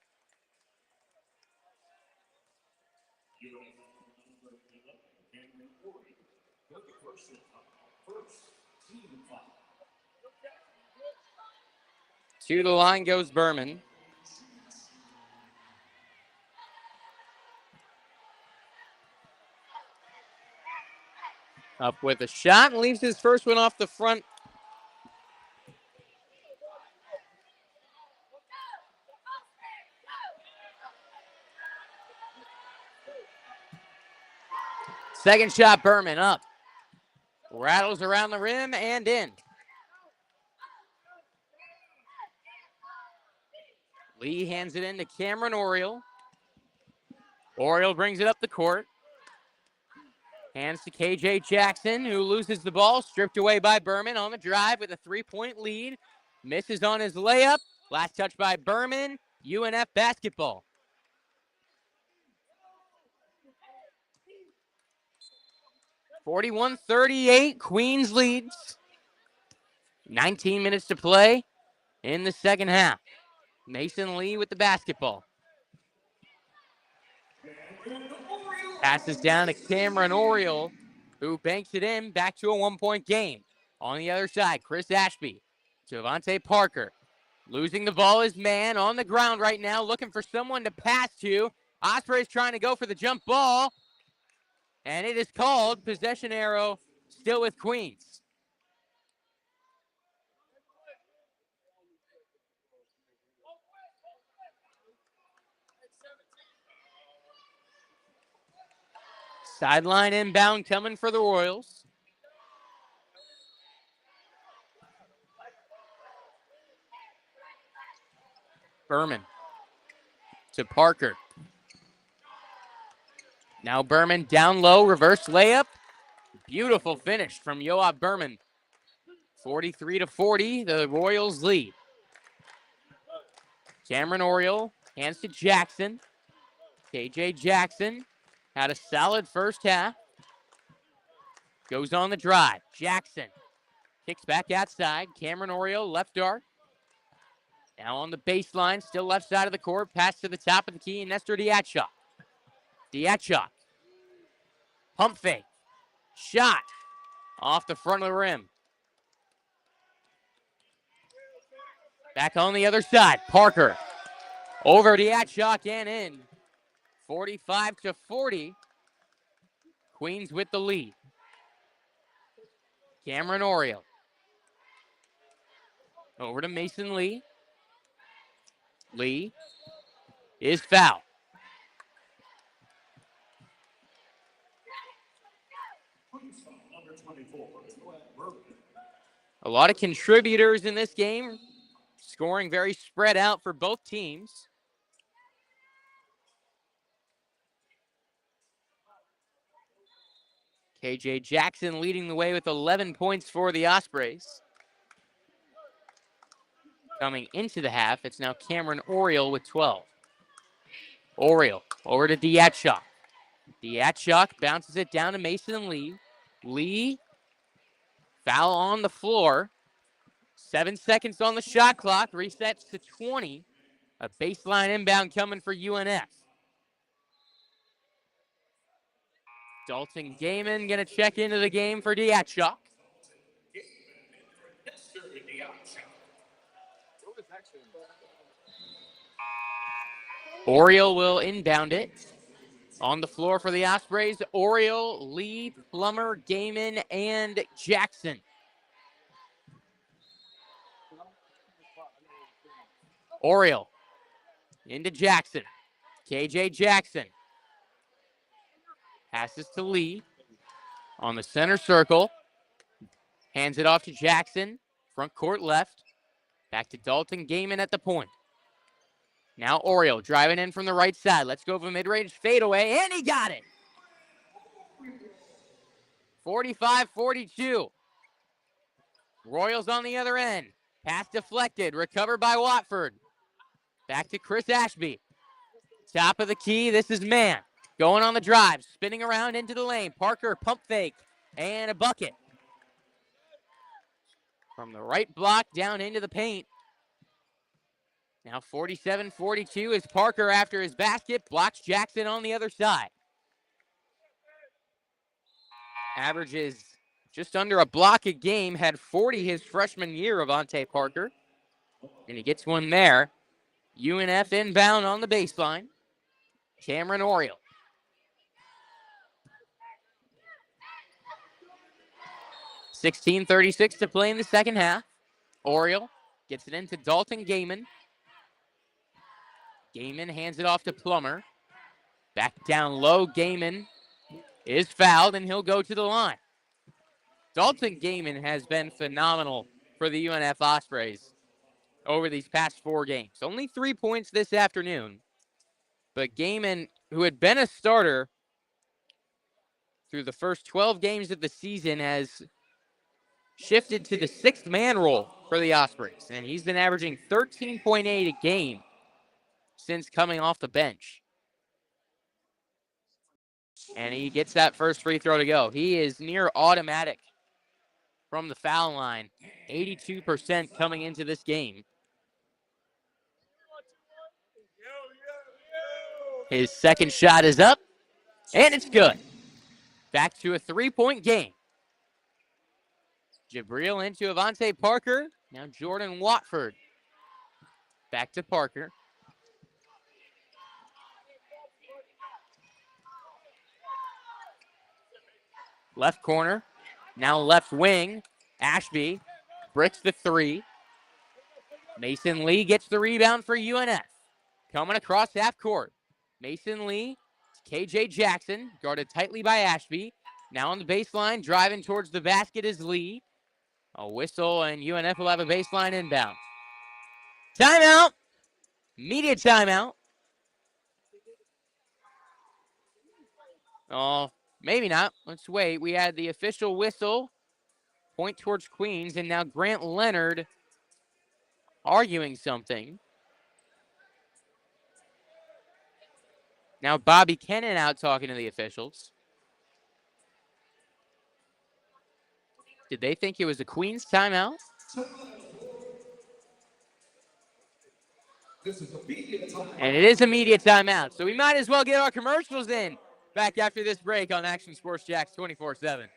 To the line goes Berman. Up with a shot and leaves his first one off the front. Second shot, Berman up. Rattles around the rim and in. Lee hands it in to Cameron Oriole. Oriole brings it up the court. Hands to KJ Jackson, who loses the ball, stripped away by Berman on the drive with a 3-point lead. Misses on his layup. Last touch by Berman. UNF basketball. (41-38), Queens leads. 19 minutes to play in the second half. Mason Lee with the basketball. Passes down to Cameron Oriole, who banks it in, back to a 1-point game. On the other side, Chris Ashby to Avante Parker. Losing the ball is man on the ground right now, looking for someone to pass to. Osprey's trying to go for the jump ball, and it is called. Possession arrow still with Queens. Sideline inbound coming for the Royals. Berman to Parker. Now Berman down low, reverse layup. Beautiful finish from Yoav Berman. 43-40, the Royals lead. Cameron Oriole hands to Jackson. KJ Jackson had a solid first half. Goes on the drive. Jackson kicks back outside. Cameron Oriole left arc. Now on the baseline, still left side of the court. Pass to the top of the key, Nestor Diatchok. Diatchok. Pump fake. Shot. Off the front of the rim. Back on the other side. Parker. Over Diatchok and in. 45-40. Queens with the lead. Cameron Oriole. Over to Mason Lee. Lee is fouled. A lot of contributors in this game, scoring very spread out for both teams. KJ Jackson leading the way with 11 points for the Ospreys. Coming into the half, it's now Cameron Oriole with 12. Oriole over to Diatchok. Diatchok bounces it down to Mason Lee. Lee, foul on the floor. 7 seconds on the shot clock, resets to 20. A baseline inbound coming for UNF. Dalton Gaiman going to check into the game for Diatchok. Oriole will inbound it. On the floor for the Ospreys, Oriole, Lee, Plummer, Gaiman, and Jackson. Oriole into Jackson. KJ Jackson. Passes to Lee on the center circle. Hands it off to Jackson. Front court left. Back to Dalton Gaiman at the point. Now Oriole driving in from the right side. Let's go for a mid-range fadeaway, and he got it. 45-42. Royals on the other end. Pass deflected, recovered by Watford. Back to Chris Ashby. Top of the key, this is Mann. Going on the drive, spinning around into the lane. Parker, pump fake, and a bucket. From the right block down into the paint. Now 47-42 is Parker after his basket. Blocks Jackson on the other side. Averages just under a block a game. Had 40 his freshman year, Avante Parker. And he gets one there. UNF inbound on the baseline. Cameron Oriole. $16:36 to play in the second half. Oriole gets it into Dalton Gaiman. Gaiman hands it off to Plummer. Back down low, Gaiman is fouled, and he'll go to the line. Dalton Gaiman has been phenomenal for the UNF Ospreys over these past 4 games. Only 3 points this afternoon. But Gaiman, who had been a starter through the first 12 games of the season, has shifted to the 6th man role for the Ospreys. And he's been averaging 13.8 a game since coming off the bench. And he gets that first free throw to go. He is near automatic from the foul line. 82% coming into this game. His second shot is up, and it's good. Back to a 3-point game. Jabril into Avante Parker. Now Jordan Watford. Back to Parker. Left corner. Now left wing. Ashby bricks the 3. Mason Lee gets the rebound for UNF. Coming across half court. Mason Lee, KJ Jackson, guarded tightly by Ashby. Now on the baseline, driving towards the basket is Lee. A whistle, and UNF will have a baseline inbound. Timeout. Media timeout. Oh, maybe not. Let's wait. We had the official whistle. Point towards Queens, and now Grant Leonard arguing something. Now Bobby Kennan out talking to the officials. Did they think it was a Queens timeout? And it is a media timeout, so we might as well get our commercials in. Back after this break on Action Sports Jax 24/7.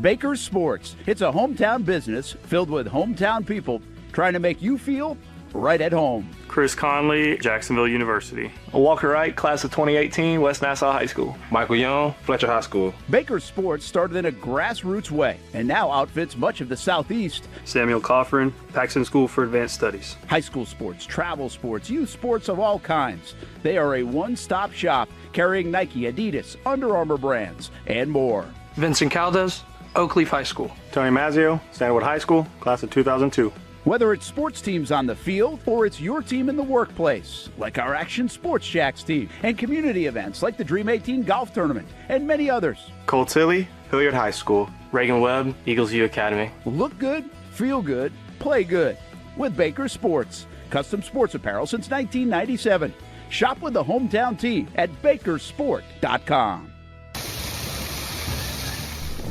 Baker Sports. It's a hometown business filled with hometown people trying to make you feel right at home. Chris Conley, Jacksonville University. Walker Wright, class of 2018, West Nassau High School. Michael Young, Fletcher High School. Baker Sports started in a grassroots way and now outfits much of the Southeast. Samuel Coffrin, Paxton School for Advanced Studies. High school sports, travel sports, youth sports of all kinds. They are a one-stop shop carrying Nike, Adidas, Under Armour brands, and more. Vincent Caldes, Oakleaf High School. Tony Mazzio, Stanwood High School, class of 2002. Whether it's sports teams on the field or it's your team in the workplace, like our Action Sports Jax team, and community events like the Dream 18 Golf Tournament, and many others. Cole Tilly, Hilliard High School. Reagan Webb, Eagles U Academy. Look good, feel good, play good with Baker Sports. Custom sports apparel since 1997. Shop with the hometown team at bakersport.com.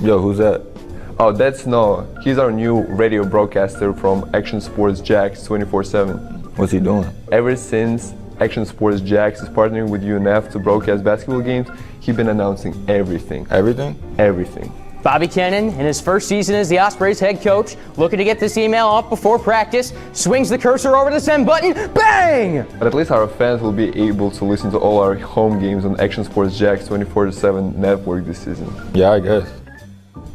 Yo, who's that? Oh, that's Noah. He's our new radio broadcaster from Action Sports Jax 24/7. What's he doing? Ever since Action Sports Jax is partnering with UNF to broadcast basketball games, he's been announcing everything. Everything? Everything. Bobby Kennan, in his first season as the Ospreys head coach, looking to get this email off before practice, swings the cursor over the send button, bang! But at least our fans will be able to listen to all our home games on Action Sports Jax 24/7 network this season. Yeah, I guess.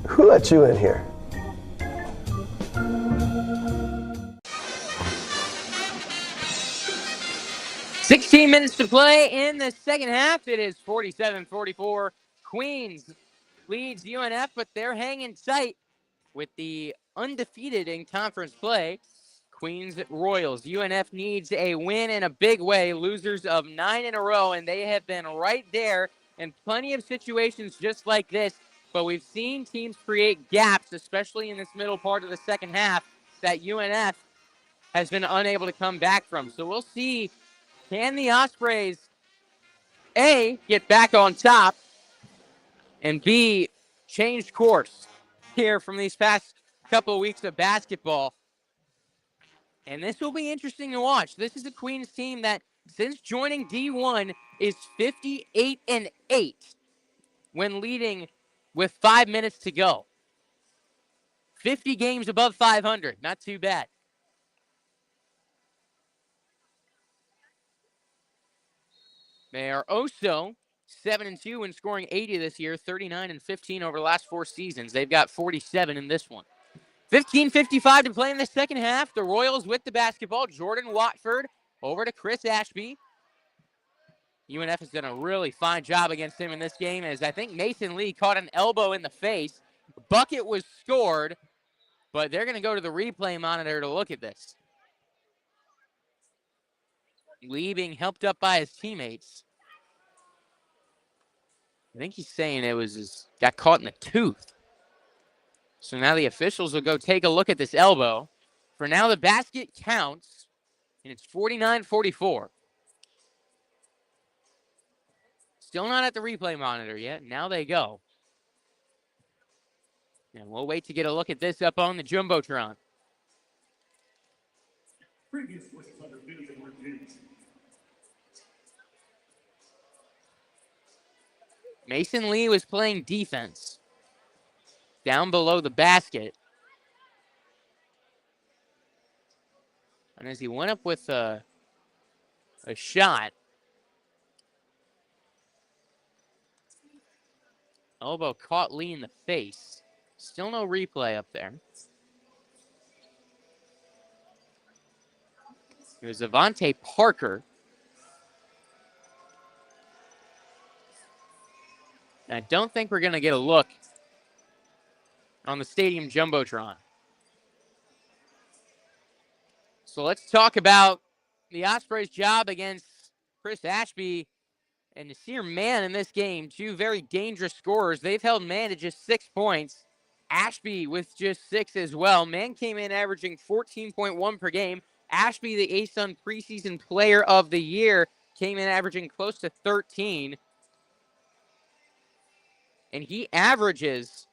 Who let you in here? $16 minutes to play in the second half. It is 47-44. Queens leads UNF, but they're hanging tight with the undefeated in conference play. Queens Royals. UNF needs a win in a big way. Losers of 9 in a row, and they have been right there in plenty of situations just like this. But we've seen teams create gaps, especially in this middle part of the second half, that UNF has been unable to come back from. So we'll see, can the Ospreys, A, get back on top, and B, change course here from these past couple of weeks of basketball. And this will be interesting to watch. This is a Queens team that, since joining D1, is 58-8 when leading with 5 minutes to go. 50 games above 500. Not too bad. They are also 7-2 when scoring 80 this year, 39-15 over the last 4 seasons. They've got 47 in this one. 15:55 to play in the second half. The Royals with the basketball. Jordan Watford over to Chris Ashby. UNF has done a really fine job against him in this game, as I think Mason Lee caught an elbow in the face. Bucket was scored, but they're going to go to the replay monitor to look at this. Lee being helped up by his teammates. I think he's saying got caught in the tooth. So now the officials will go take a look at this elbow. For now, the basket counts, and it's 49-44. Still not at the replay monitor yet. Now they go. And we'll wait to get a look at this up on the Jumbotron. Mason Lee was playing defense down below the basket. And as he went up with a shot, elbow caught Lee in the face. Still no replay up there. It was Avante Parker. And I don't think we're going to get a look on the stadium Jumbotron. So let's talk about the Ospreys' job against Chris Ashby and Nasir Mann in this game. 2 very dangerous scorers. They've held Mann to just 6 points. Ashby with just 6 as well. Mann came in averaging 14.1 per game. Ashby, the ASUN preseason player of the year, came in averaging close to 13. And he averages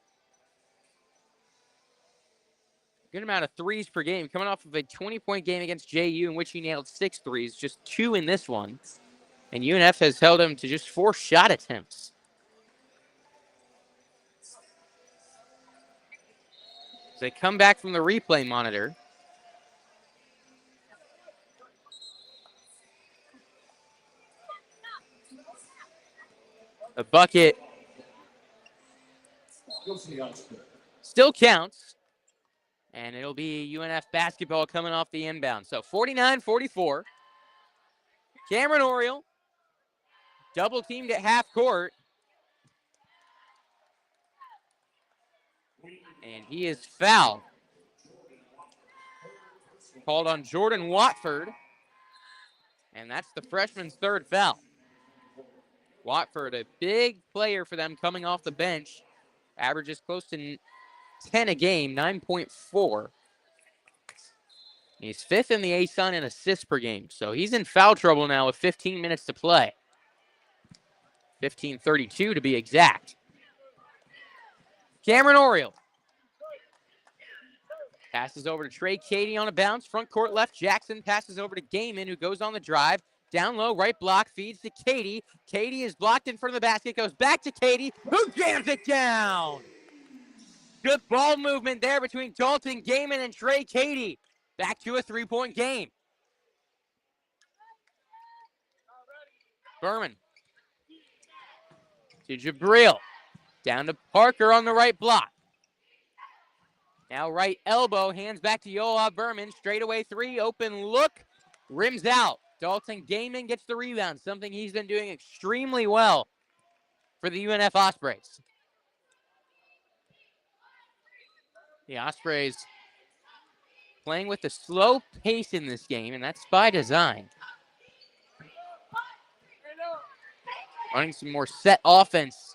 a good amount of threes per game, coming off of a 20-point game against JU in which he nailed 6 threes, just 2 in this one. And UNF has held him to just 4 shot attempts. As they come back from the replay monitor. A bucket still counts. And it'll be UNF basketball coming off the inbound. So 49-44. Cameron Oriole double teamed at half court. And he is fouled. Called on Jordan Watford. And that's the freshman's 3rd foul. Watford, a big player for them coming off the bench. Averages close to 10 a game, 9.4. He's 5th in the ASUN in assists per game. So he's in foul trouble now with 15 minutes to play. 15:32 to be exact. Cameron Oriole. Passes over to Trey Cady on a bounce. Front court left. Jackson passes over to Gaiman, who goes on the drive. Down low, right block, feeds to Cady. Cady is blocked in front of the basket. Goes back to Cady, who jams it down. Good ball movement there between Dalton Gaiman and Trey Cady. Back to a 3-point game. Berman to Jabril. Down to Parker on the right block. Now right elbow, hands back to Yoav Berman. Straightaway 3, open look, rims out. Dalton Gaiman gets the rebound, something he's been doing extremely well for the UNF Ospreys. The Ospreys playing with a slow pace in this game, and that's by design. Running some more set offense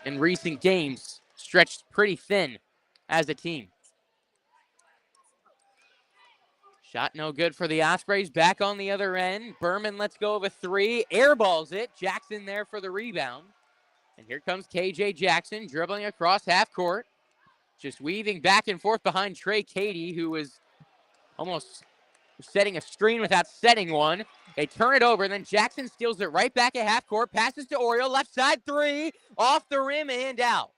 in recent games, stretched pretty thin as a team. Shot no good for the Ospreys. Back on the other end. Berman lets go of a three. Airballs it. Jackson there for the rebound. And here comes KJ Jackson dribbling across half court. Just weaving back and forth behind Trey Cady, who was almost setting a screen without setting one. They turn it over, and then Jackson steals it right back at half court. Passes to Oriole. Left side three. Off the rim and out.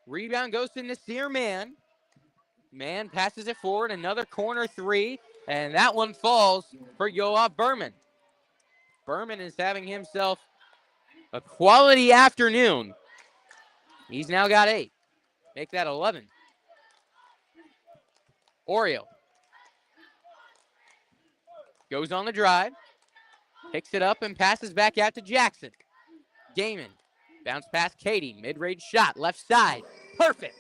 Rebound goes to Nasir Mann. Mann passes it forward. Another corner three. And that one falls for Yoav Berman. Berman is having himself a quality afternoon. He's now got 8. Make that 11. Oriole goes on the drive. Picks it up and passes back out to Jackson. Gaiman. Bounce past Cady. Mid-range shot. Left side. Perfect.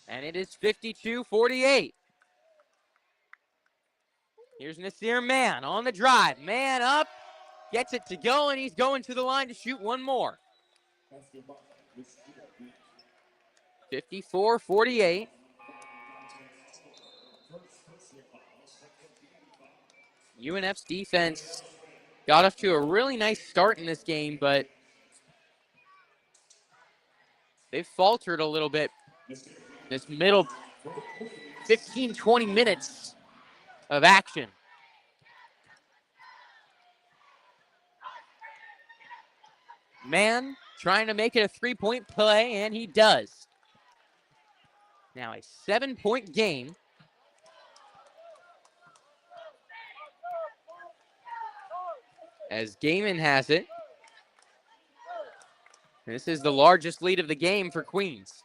And it is 52-48. Here's Nasir Mann on the drive. Man up, gets it to go, and he's going to the line to shoot one more. 54-48. UNF's defense got off to a really nice start in this game, but they've faltered a little bit this middle 15-20 minutes of action. Mann trying to make it a three-point play, and he does. Now a 7-point game. As Gaiman has it. This is the largest lead of the game for Queens.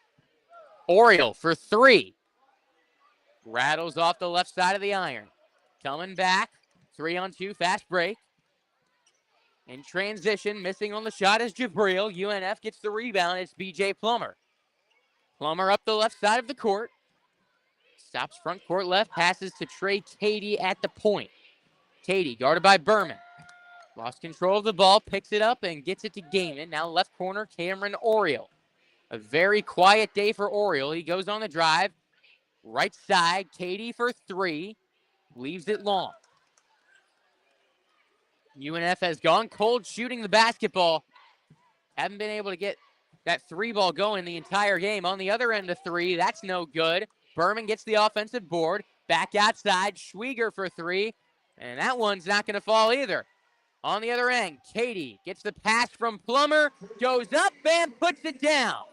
Oriole for three. Rattles off the left side of the iron. Coming back. 3-on-2 fast break. In transition, missing on the shot is Jabril. UNF gets the rebound. It's B.J. Plummer. Plummer up the left side of the court. Stops front court left. Passes to Trey Cady at the point. Cady guarded by Berman. Lost control of the ball. Picks it up and gets it to Gaiman. Now left corner, Cameron Oriole. A very quiet day for Oriole. He goes on the drive. Right side, Cady for three. Leaves it long. UNF has gone cold shooting the basketball. Haven't been able to get that three ball going the entire game. On the other end of three, that's no good. Berman gets the offensive board. Back outside, Schwieger for three. And that one's not going to fall either. On the other end, Cady gets the pass from Plummer. Goes up and puts it down.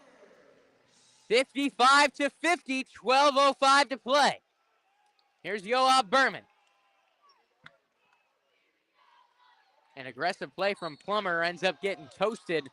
55-50, 12:05 to play. Here's Yoav Berman. An aggressive play from Plummer ends up getting toasted.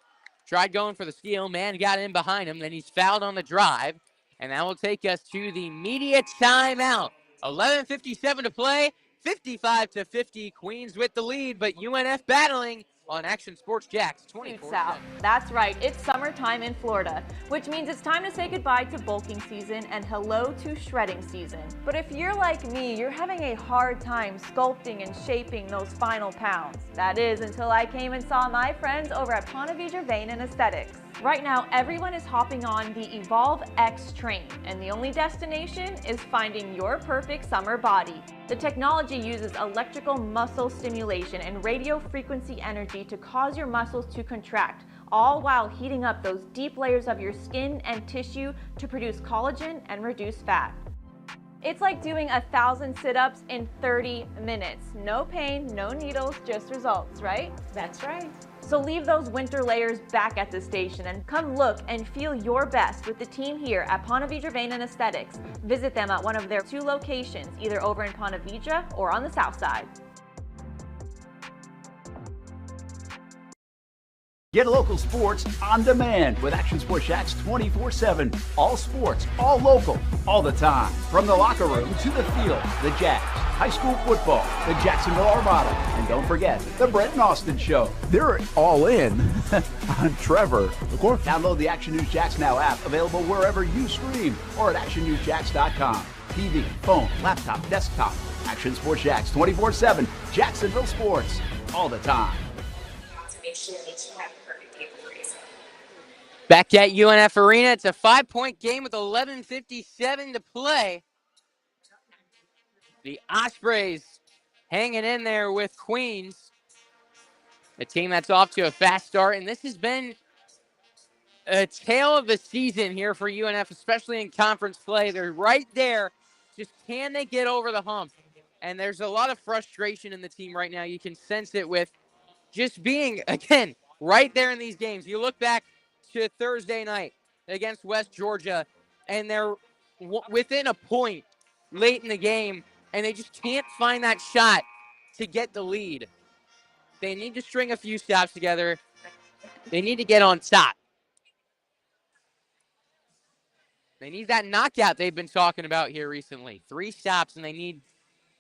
Tried going for the steal. Man got in behind him. Then he's fouled on the drive. And that will take us to the media timeout. 11:57 to play. 55-50. Queens with the lead, but UNF battling on Action Sports Jax 24/7. That's right, it's summertime in Florida, which means it's time to say goodbye to bulking season and hello to shredding season. But if you're like me, you're having a hard time sculpting and shaping those final pounds. That is until I came and saw my friends over at Ponte Vedra Vein and Aesthetics. Right now, everyone is hopping on the Evolve X train, and the only destination is finding your perfect summer body. The technology uses electrical muscle stimulation and radio frequency energy to cause your muscles to contract, all while heating up those deep layers of your skin and tissue to produce collagen and reduce fat. It's like doing 1,000 sit-ups in 30 minutes. No pain, no needles, just results, right? That's right. So leave those winter layers back at the station and come look and feel your best with the team here at Ponte Vedra Vein and Aesthetics. Visit them at one of their 2 locations, either over in Ponte Vedra or on the south side. Get local sports on demand with Action Sports Jax 24/7. All sports, all local, all the time. From the locker room to the field, the Jax, high school football, the Jacksonville Armada, and don't forget the Brent and Austin Show. They're all in on Trevor. Of course. Download the Action News Jax Now app, available wherever you stream or at actionnewsjax.com. TV, phone, laptop, desktop. Action Sports Jax 24/7. Jacksonville sports all the time. Back at UNF Arena, it's a 5-point game with 11:57 to play. The Ospreys hanging in there with Queens, a team that's off to a fast start, and this has been a tale of the season here for UNF, especially in conference play. They're right there. Just can they get over the hump? And there's a lot of frustration in the team right now. You can sense it with just being, again, right there in these games. You look back to Thursday night against West Georgia, and they're within a point late in the game, and they just can't find that shot to get the lead. They need to string a few stops together. They need to get on top. They need that knockout they've been talking about here recently. 3 stops, and they need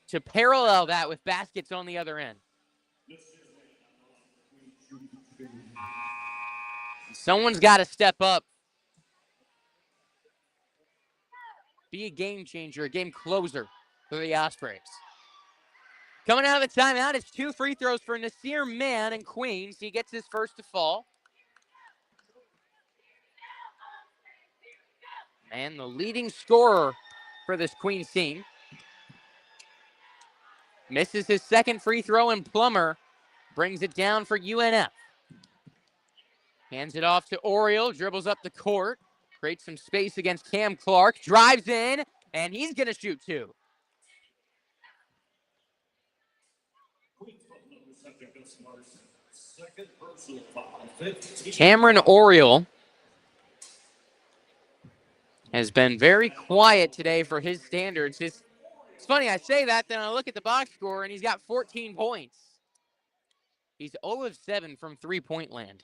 to parallel that with baskets on the other end. Someone's got to step up. Be a game changer, a game closer for the Ospreys. Coming out of the timeout, it's 2 free throws for Nasir Mann in Queens. He gets his first to fall. And the leading scorer for this Queens team misses his second free throw, and Plummer brings it down for UNF. Hands it off to Oriole, dribbles up the court, creates some space against Cam Clark, drives in, and he's going to shoot 2. Cameron Oriole has been very quiet today for his standards. It's funny, I say that, then I look at the box score, and he's got 14 points. He's 0 of 7 from three-point land.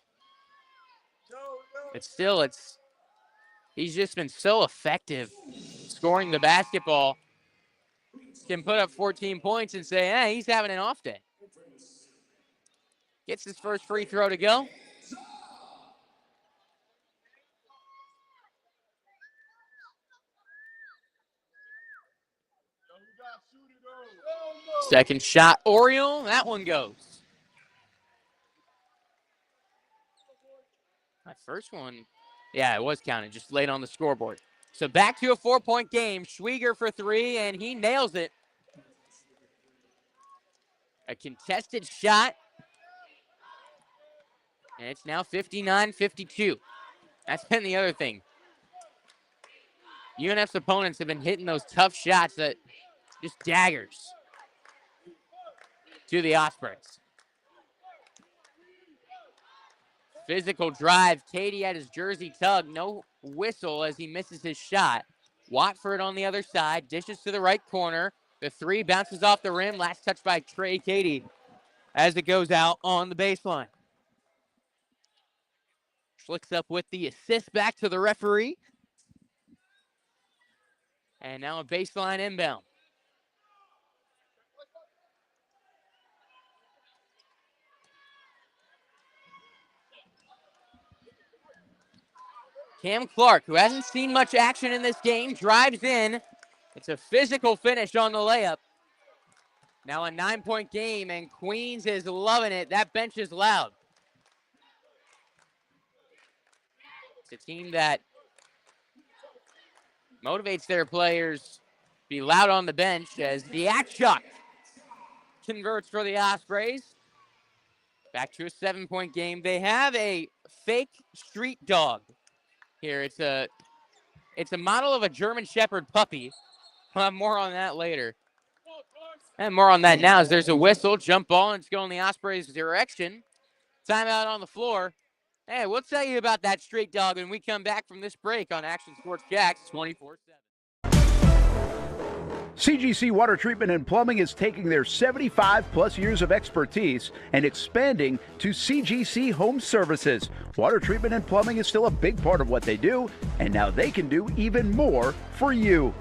But still, he's just been so effective scoring the basketball. Can put up 14 points and say, hey, he's having an off day. Gets his first free throw to go. Second shot, Oriole. That one goes. My first one, yeah, it was counted, just laid on the scoreboard. So back to a 4-point game. Schwieger for 3, and he nails it. A contested shot. And it's now 59-52. That's been the other thing. UNF's opponents have been hitting those tough shots that just daggers to the Ospreys. Physical drive. Katie had his jersey tug. No whistle as he misses his shot. Watford on the other side. Dishes to the right corner. The 3 bounces off the rim. Last touch by Trey Katie as it goes out on the baseline. Flicks up with the assist back to the referee. And now a baseline inbound. Cam Clark, who hasn't seen much action in this game, drives in. It's a physical finish on the layup. Now a 9-point game, and Queens is loving it. That bench is loud. It's a team that motivates their players, be loud on the bench as Diakchuk converts for the Ospreys. Back to a 7-point game. They have a fake street dog here. It's a model of a German Shepherd puppy. We'll have more on that later. And more on that now as there's a whistle, jump ball, and it's going the Ospreys' direction. Timeout on the floor. Hey, we'll tell you about that street dog when we come back from this break on Action Sports Jax 24/7. CGC Water Treatment and Plumbing is taking their 75-plus years of expertise and expanding to CGC Home Services. Water treatment and plumbing is still a big part of what they do, and now they can do even more for you.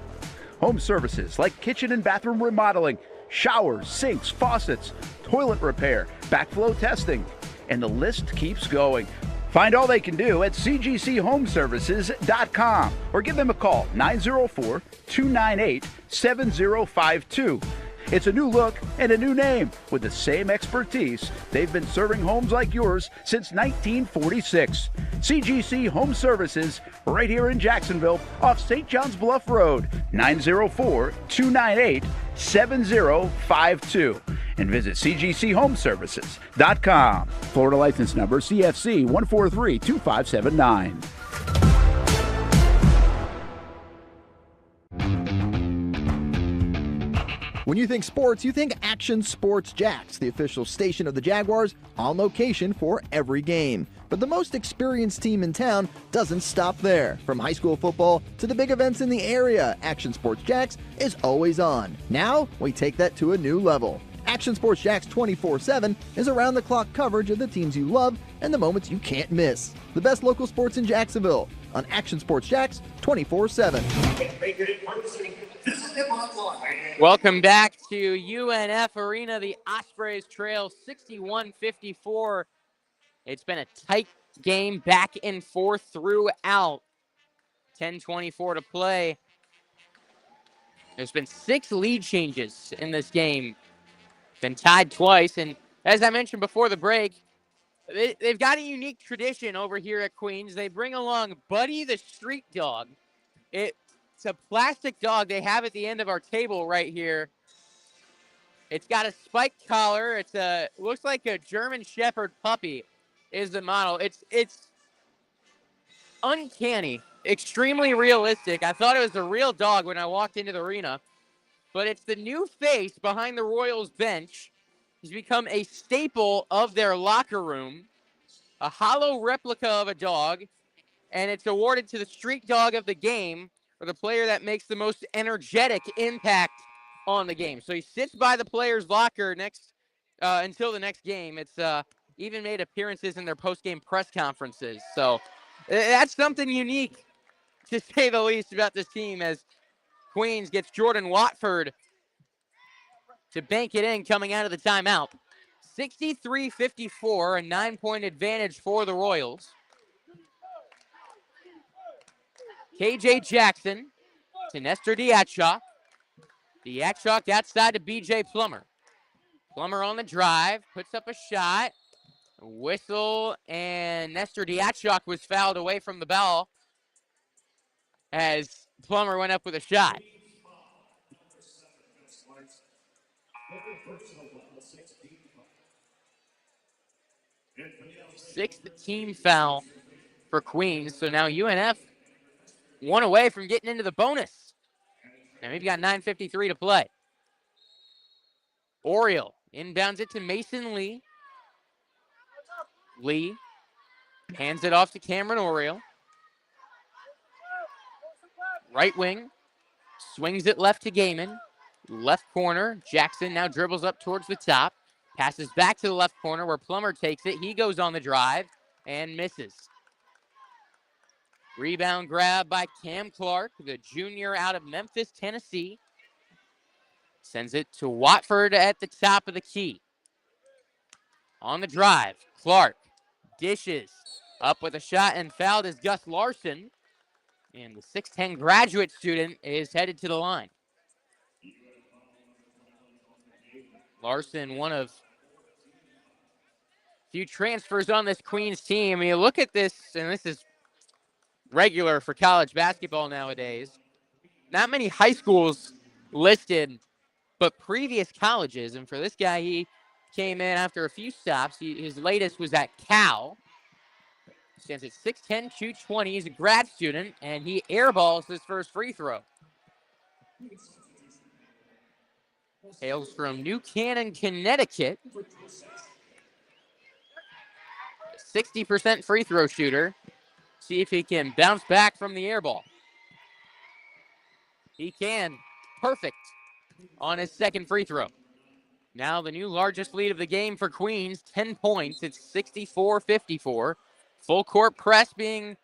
Home services like kitchen and bathroom remodeling, showers, sinks, faucets, toilet repair, backflow testing, and the list keeps going. Find all they can do at cgchomeservices.com or give them a call, 904-298-7052. It's a new look and a new name with the same expertise. They've been serving homes like yours since 1946. CGC Home Services, right here in Jacksonville off St. John's Bluff Road, 904-298-7052. And visit cgchomeservices.com. Florida license number CFC 1432579. When you think sports, you think Action Sports Jax, the official station of the Jaguars, on location for every game. But the most experienced team in town doesn't stop there. From high school football to the big events in the area, Action Sports Jax is always on. Now, we take that to a new level. Action Sports Jax 24/7 is around-the-clock coverage of the teams you love and the moments you can't miss. The best local sports in Jacksonville on Action Sports Jax 24/7. Welcome back to UNF Arena. The Ospreys trail 61-54. It's been a tight game back and forth throughout. 10:24 to play. There's been 6 lead changes in this game. Been tied twice, and as I mentioned before the break, they've got a unique tradition over here at Queens. They bring along Buddy the street dog. It's a plastic dog they have at the end of our table right here. It's got a spiked collar. Looks like a German Shepherd puppy is the model. It's uncanny, extremely realistic. I thought it was a real dog when I walked into the arena, but it's the new face behind the Royals bench. He's become a staple of their locker room, a hollow replica of a dog, and it's awarded to the street dog of the game, or the player that makes the most energetic impact on the game. So he sits by the player's locker until the next game. It's even made appearances in their post-game press conferences. So that's something unique, to say the least, about this team, as Queens gets Jordan Watford to bank it in coming out of the timeout. 63-54, a 9-point advantage for the Royals. KJ Jackson to Nestor Diatchak. Diatchak outside to BJ Plummer. Plummer on the drive, puts up a shot. Whistle, and Nestor Diatchak was fouled away from the ball as Plummer went up with a shot. 6th team foul for Queens. So now UNF 1 away from getting into the bonus. And we've got 9:53 to play. Oriole inbounds it to Mason Lee. Lee hands it off to Cameron Oriole. Right wing, swings it left to Gaiman. Left corner, Jackson now dribbles up towards the top. Passes back to the left corner where Plummer takes it. He goes on the drive and misses. Rebound grab by Cam Clark, the junior out of Memphis, Tennessee. Sends it to Watford at the top of the key. On the drive, Clark dishes. Up with a shot and fouled is Gus Larson. And the 6'10 graduate student is headed to the line. Larson, one of few transfers on this Queens team. I mean, look at this, and this is regular for college basketball nowadays. Not many high schools listed, but previous colleges. And for this guy, he came in after a few stops. His latest was at Cal. Stands at 6'10", 220. He's a grad student, and he airballs his first free throw. Hails from New Canaan, Connecticut. 60% free throw shooter. See if he can bounce back from the air ball. He can. Perfect on his second free throw. Now the new largest lead of the game for Queens, 10 points. It's 64-54. Full court press being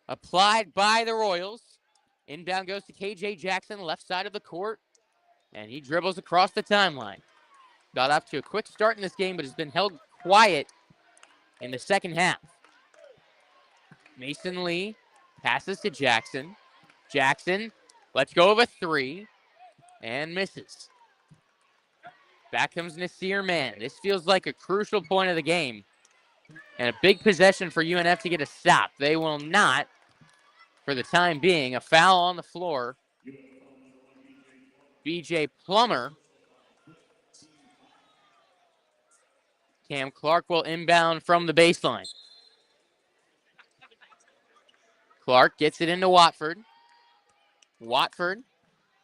applied by the Royals. Inbound goes to KJ Jackson, left side of the court. And he dribbles across the timeline. Got off to a quick start in this game, but has been held quiet in the second half. Mason Lee passes to Jackson. Jackson lets go of a three and misses. Back comes Nasir Mann. This feels like a crucial point of the game and a big possession for UNF to get a stop. They will not for the time being. A foul on the floor. BJ Plummer. Cam Clark will inbound from the baseline. Clark gets it into Watford. Watford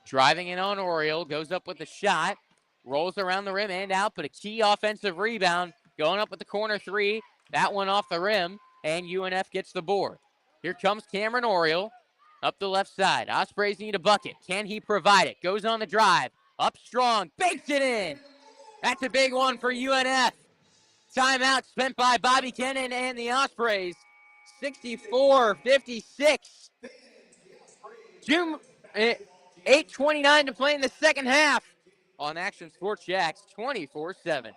driving in on Oriole, goes up with a shot, rolls around the rim and out, but a key offensive rebound going up with the corner three. That one off the rim, and UNF gets the board. Here comes Cameron Oriole up the left side. Ospreys need a bucket. Can he provide it? Goes on the drive. Up strong. Bakes it in. That's a big one for UNF. Timeout spent by Bobby Kennan and the Ospreys. 64-56. 8:29 to play in the second half on Action Sports Jax 24/7.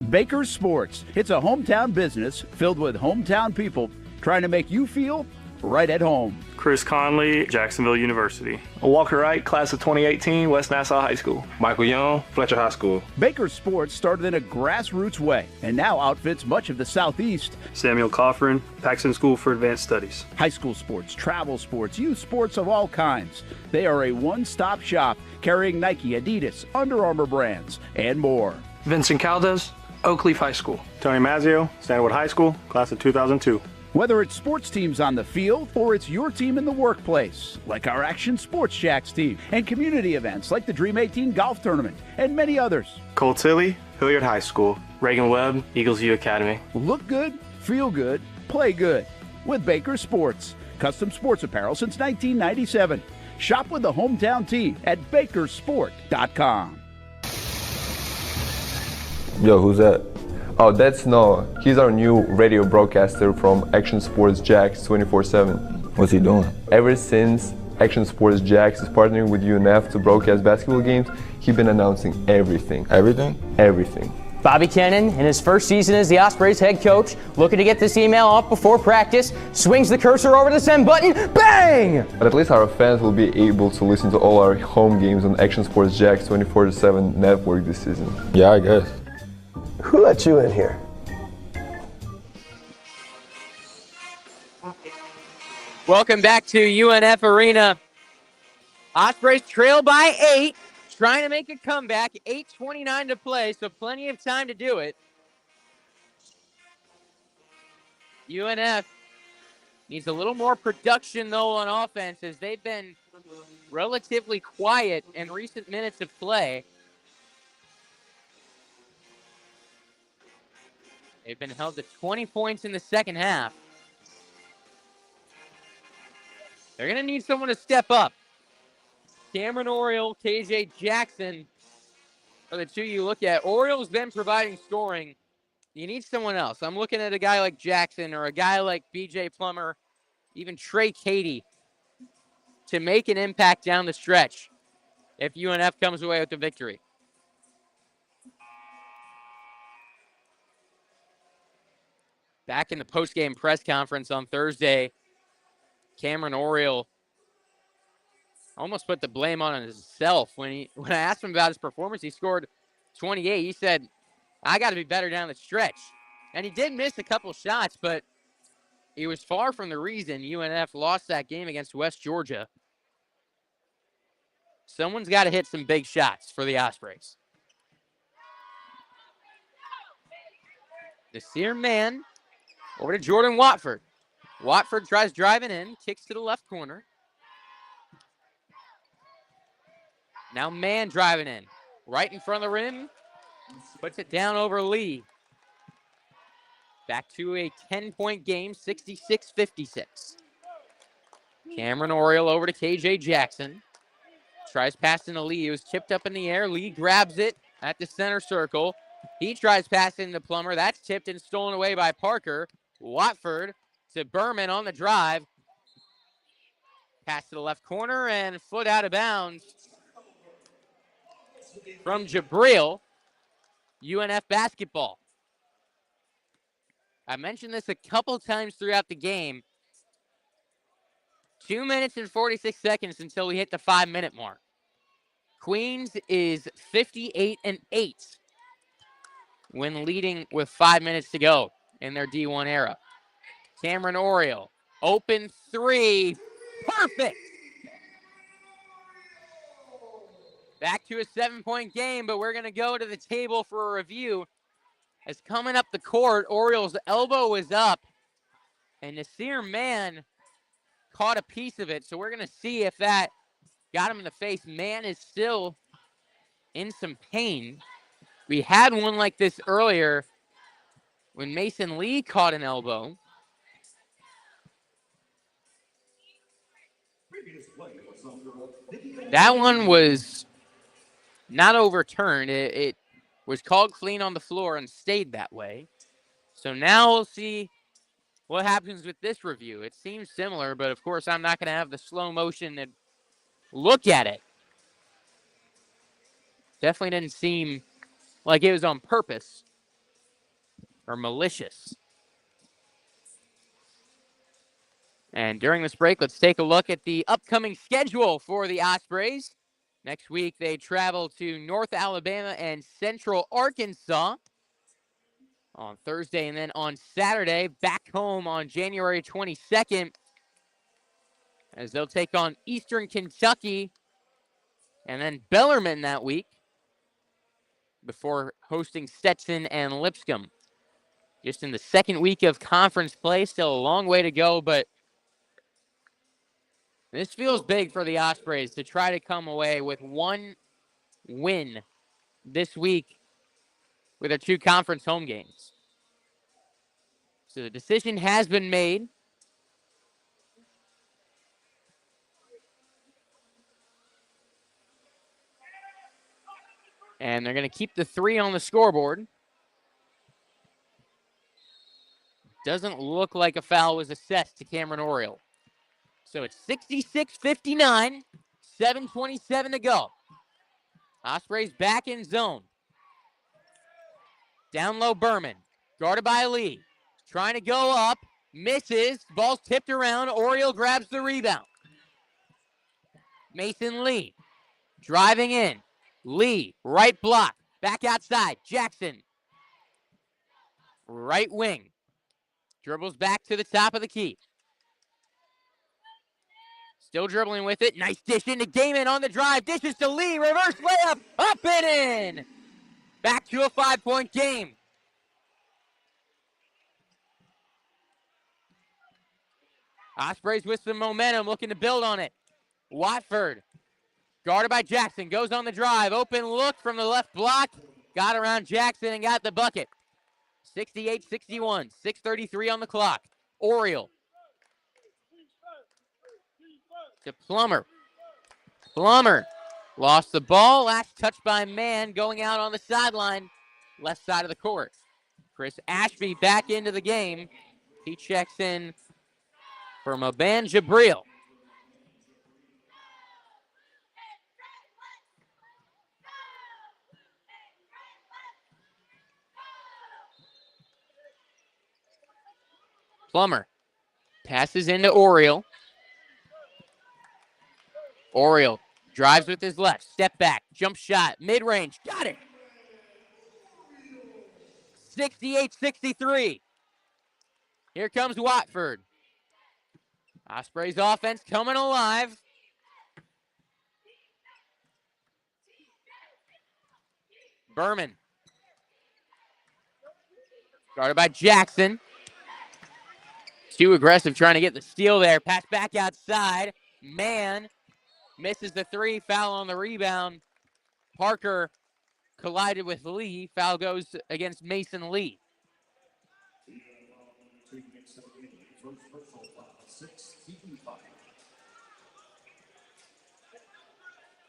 Baker Sports. It's a hometown business filled with hometown people trying to make you feel right at home. Chris Conley, Jacksonville University. Walker Wright, class of 2018, West Nassau High School. Michael Young, Fletcher High School. Baker Sports started in a grassroots way and now outfits much of the Southeast. Samuel Coffrin, Paxton School for Advanced Studies. High school sports, travel sports, youth sports of all kinds. They are a one-stop shop carrying Nike, Adidas, Under Armour brands, and more. Vincent Caldes, Oakleaf High School. Tony Mazzio, Stanwood High School, class of 2002. Whether it's sports teams on the field or it's your team in the workplace, like our Action Sports Jax team, and community events like the Dream 18 Golf Tournament, and many others. Colt Tilly, Hilliard High School. Reagan Webb, Eagles View Academy. Look good, feel good, play good with Baker Sports. Custom sports apparel since 1997. Shop with the hometown team at bakersport.com. Yo, who's that? Oh, that's Noah. He's our new radio broadcaster from Action Sports Jax 24/7. What's he doing? Ever since Action Sports Jax is partnering with UNF to broadcast basketball games, he's been announcing everything. Everything? Everything. Bobby Kennan, in his first season as the Ospreys head coach, looking to get this email off before practice, swings the cursor over the send button, bang! But at least our fans will be able to listen to all our home games on Action Sports Jax 24/7 network this season. Yeah, I guess. Who let you in here? Welcome back to UNF Arena. Ospreys trail by 8, trying to make a comeback. 8:29 to play, so plenty of time to do it. UNF needs a little more production, though, on offense, as they've been relatively quiet in recent minutes of play. They've been held to 20 points in the second half. They're going to need someone to step up. Cameron Oriole, KJ Jackson are the two you look at. Oriole's been providing scoring. You need someone else. I'm looking at a guy like Jackson or a guy like BJ Plummer, even Trey Cady, to make an impact down the stretch if UNF comes away with the victory. Back in the post-game press conference on Thursday, Cameron Oriole almost put the blame on himself. When I asked him about his performance, he scored 28. He said, I got to be better down the stretch. And he did miss a couple shots, but he was far from the reason UNF lost that game against West Georgia. Someone's got to hit some big shots for the Ospreys. Nasir Mann over to Jordan Watford. Watford tries driving in, kicks to the left corner. Now Mann driving in, right in front of the rim, puts it down over Lee. Back to a 10-point game, 66-56. Cameron Oriole over to KJ Jackson. Tries passing to Lee. It was tipped up in the air. Lee grabs it at the center circle. He tries passing to Plummer. That's tipped and stolen away by Parker. Watford to Berman on the drive. Pass to the left corner and foot out of bounds from Jabril. UNF basketball. I mentioned this a couple times throughout the game. 2 minutes and 46 seconds until we hit the 5-minute mark. Queens is 58-8 when leading with 5 minutes to go in their D1 era. Cameron Oriole, open three, perfect. Back to a 7-point game, but we're going to go to the table for a review. As coming up the court, Oriole's elbow was up, and Nasir Mann caught a piece of it, so we're going to see if that got him in the face. Mann is still in some pain. We had one like this earlier when Mason Lee caught an elbow. That one was not overturned. It was called clean on the floor and stayed that way. So now we'll see what happens with this review. It seems similar, but of course I'm not going to have the slow motion and look at it. Definitely didn't seem like it was on purpose or malicious. And during this break, let's take a look at the upcoming schedule for the Ospreys. Next week, they travel to North Alabama and Central Arkansas on Thursday, and then on Saturday, back home on January 22nd, as they'll take on Eastern Kentucky and then Bellarmine that week before hosting Stetson and Lipscomb. Just in the second week of conference play, still a long way to go, but this feels big for the Ospreys to try to come away with one win this week with their 2 conference home games. So the decision has been made. And they're going to keep the 3 on the scoreboard. Doesn't look like a foul was assessed to Cameron Oriole. So it's 66-59, 7:27 to go. Ospreys back in zone. Down low, Berman. Guarded by Lee. Trying to go up. Misses. Ball's tipped around. Oriole grabs the rebound. Mason Lee. Driving in. Lee. Right block. Back outside. Jackson. Right wing. Dribbles back to the top of the key. Still dribbling with it. Nice dish into Gaiman on the drive. Dishes to Lee. Reverse layup. Up and in. Back to a 5-point game. Ospreys with some momentum, looking to build on it. Watford, guarded by Jackson, goes on the drive. Open look from the left block. Got around Jackson and got the bucket. 68-61, 6:33 on the clock. Oriole to Plummer. Plummer lost the ball. Last touch by Mann, going out on the sideline, left side of the court. Chris Ashby back into the game. He checks in for Maban Jabril. Plummer passes into Oriole. Oriole drives with his left. Step back. Jump shot. Mid-range. Got it. 68-63. Here comes Watford. Ospreys offense coming alive. Berman. Guarded by Jackson. Too aggressive trying to get the steal there. Pass back outside. Mann misses the 3. Foul on the rebound. Parker collided with Lee. Foul goes against Mason Lee.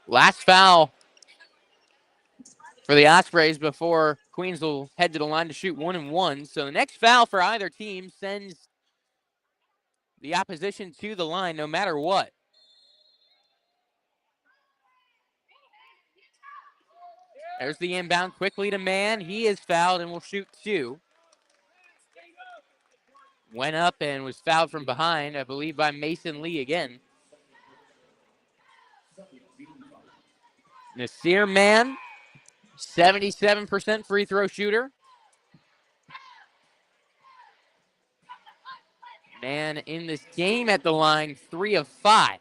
Last foul for the Ospreys before Queens will head to the line to shoot 1-1. So the next foul for either team sends the opposition to the line no matter what. There's the inbound quickly to Mann. He is fouled and will shoot 2. Went up and was fouled from behind, I believe, by Mason Lee again. Nasir Mann, 77% free throw shooter. Mann in this game at the line, 3 of 5.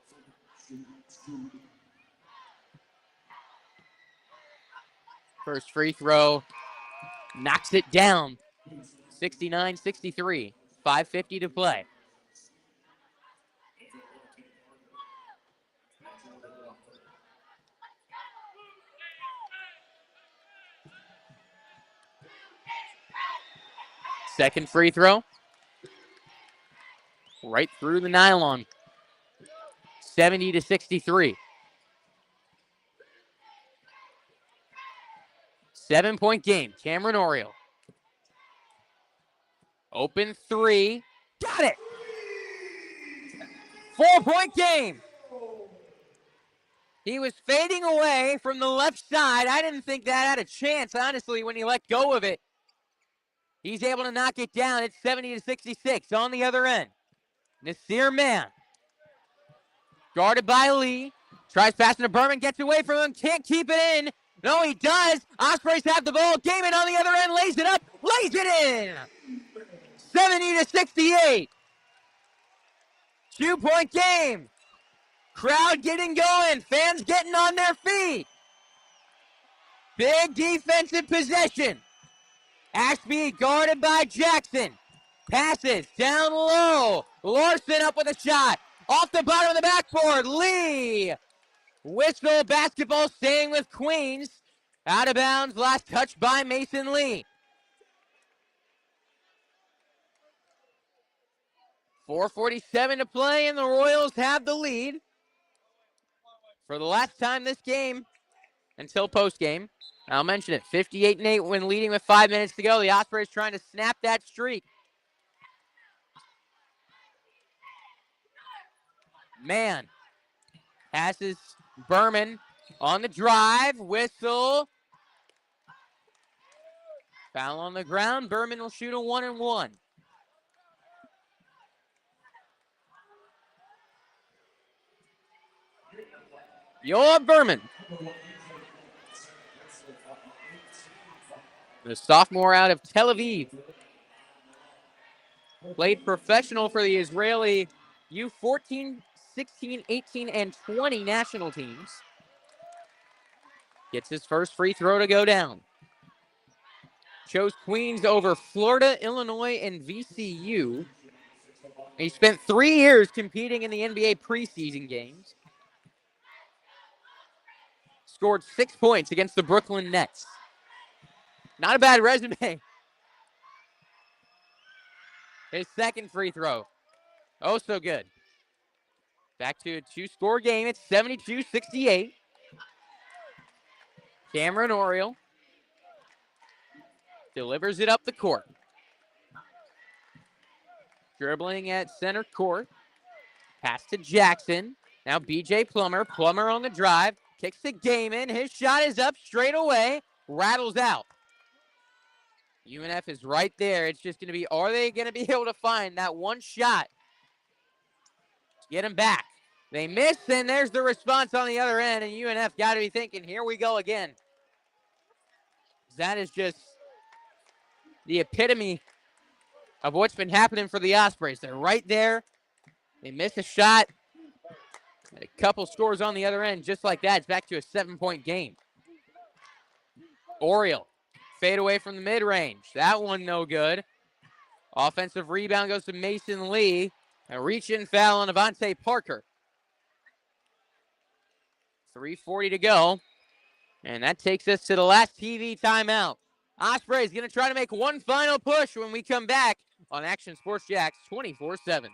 First free throw, knocks it down. 69-63, 5:50 to play. Second free throw, right through the nylon. 70-63. 7-point game. Cameron Oriole. Open 3. Got it. 4-point game. He was fading away from the left side. I didn't think that had a chance, honestly, when he let go of it. He's able to knock it down. It's 70-66 on the other end. Nasir Mann. Guarded by Lee. Tries passing to Berman. Gets away from him. Can't keep it in. No, he does. Ospreys have the ball. Gaiman on the other end. Lays it up. Lays it in. 70-68. 2-point game. Crowd getting going. Fans getting on their feet. Big defensive possession. Ashby guarded by Jackson. Passes down low. Larson up with a shot. Off the bottom of the backboard. Lee. Whistle. Basketball staying with Queens. Out of bounds. Last touch by Mason Lee. 4:47 to play, and the Royals have the lead. For the last time this game, until postgame, I'll mention it, 58-8 when leading with 5 minutes to go. The Ospreys trying to snap that streak. Mann passes Berman on the drive. Whistle. Foul on the ground. Berman will shoot a 1-and-1. Yoav Berman, the sophomore out of Tel Aviv. Played professional for the Israeli U14, 16, 18, and 20 national teams. Gets his first free throw to go down. Chose Queens over Florida, Illinois, and VCU. He spent 3 years competing in the NBA preseason games. Scored 6 points against the Brooklyn Nets. Not a bad resume. His second free throw. Oh, so good. Back to a 2-score game. It's 72-68. Cameron Oriole delivers it up the court. Dribbling at center court. Pass to Jackson. Now B.J. Plummer. Plummer on the drive. Kicks to Gaiman. His shot is up straight away. Rattles out. UNF is right there. It's just going to be, are they going to be able to find that one shot to get him back? They miss, and there's the response on the other end, and UNF got to be thinking, here we go again. That is just the epitome of what's been happening for the Ospreys. They're right there. They miss a shot. And a couple scores on the other end. Just like that, it's back to a 7-point game. Oriole, fade away from the mid-range. That one no good. Offensive rebound goes to Mason Lee. A reach-in foul on Avante Parker. 3:40 to go. And that takes us to the last TV timeout. Ospreys going to try to make one final push when we come back on Action Sports Jax 24/7.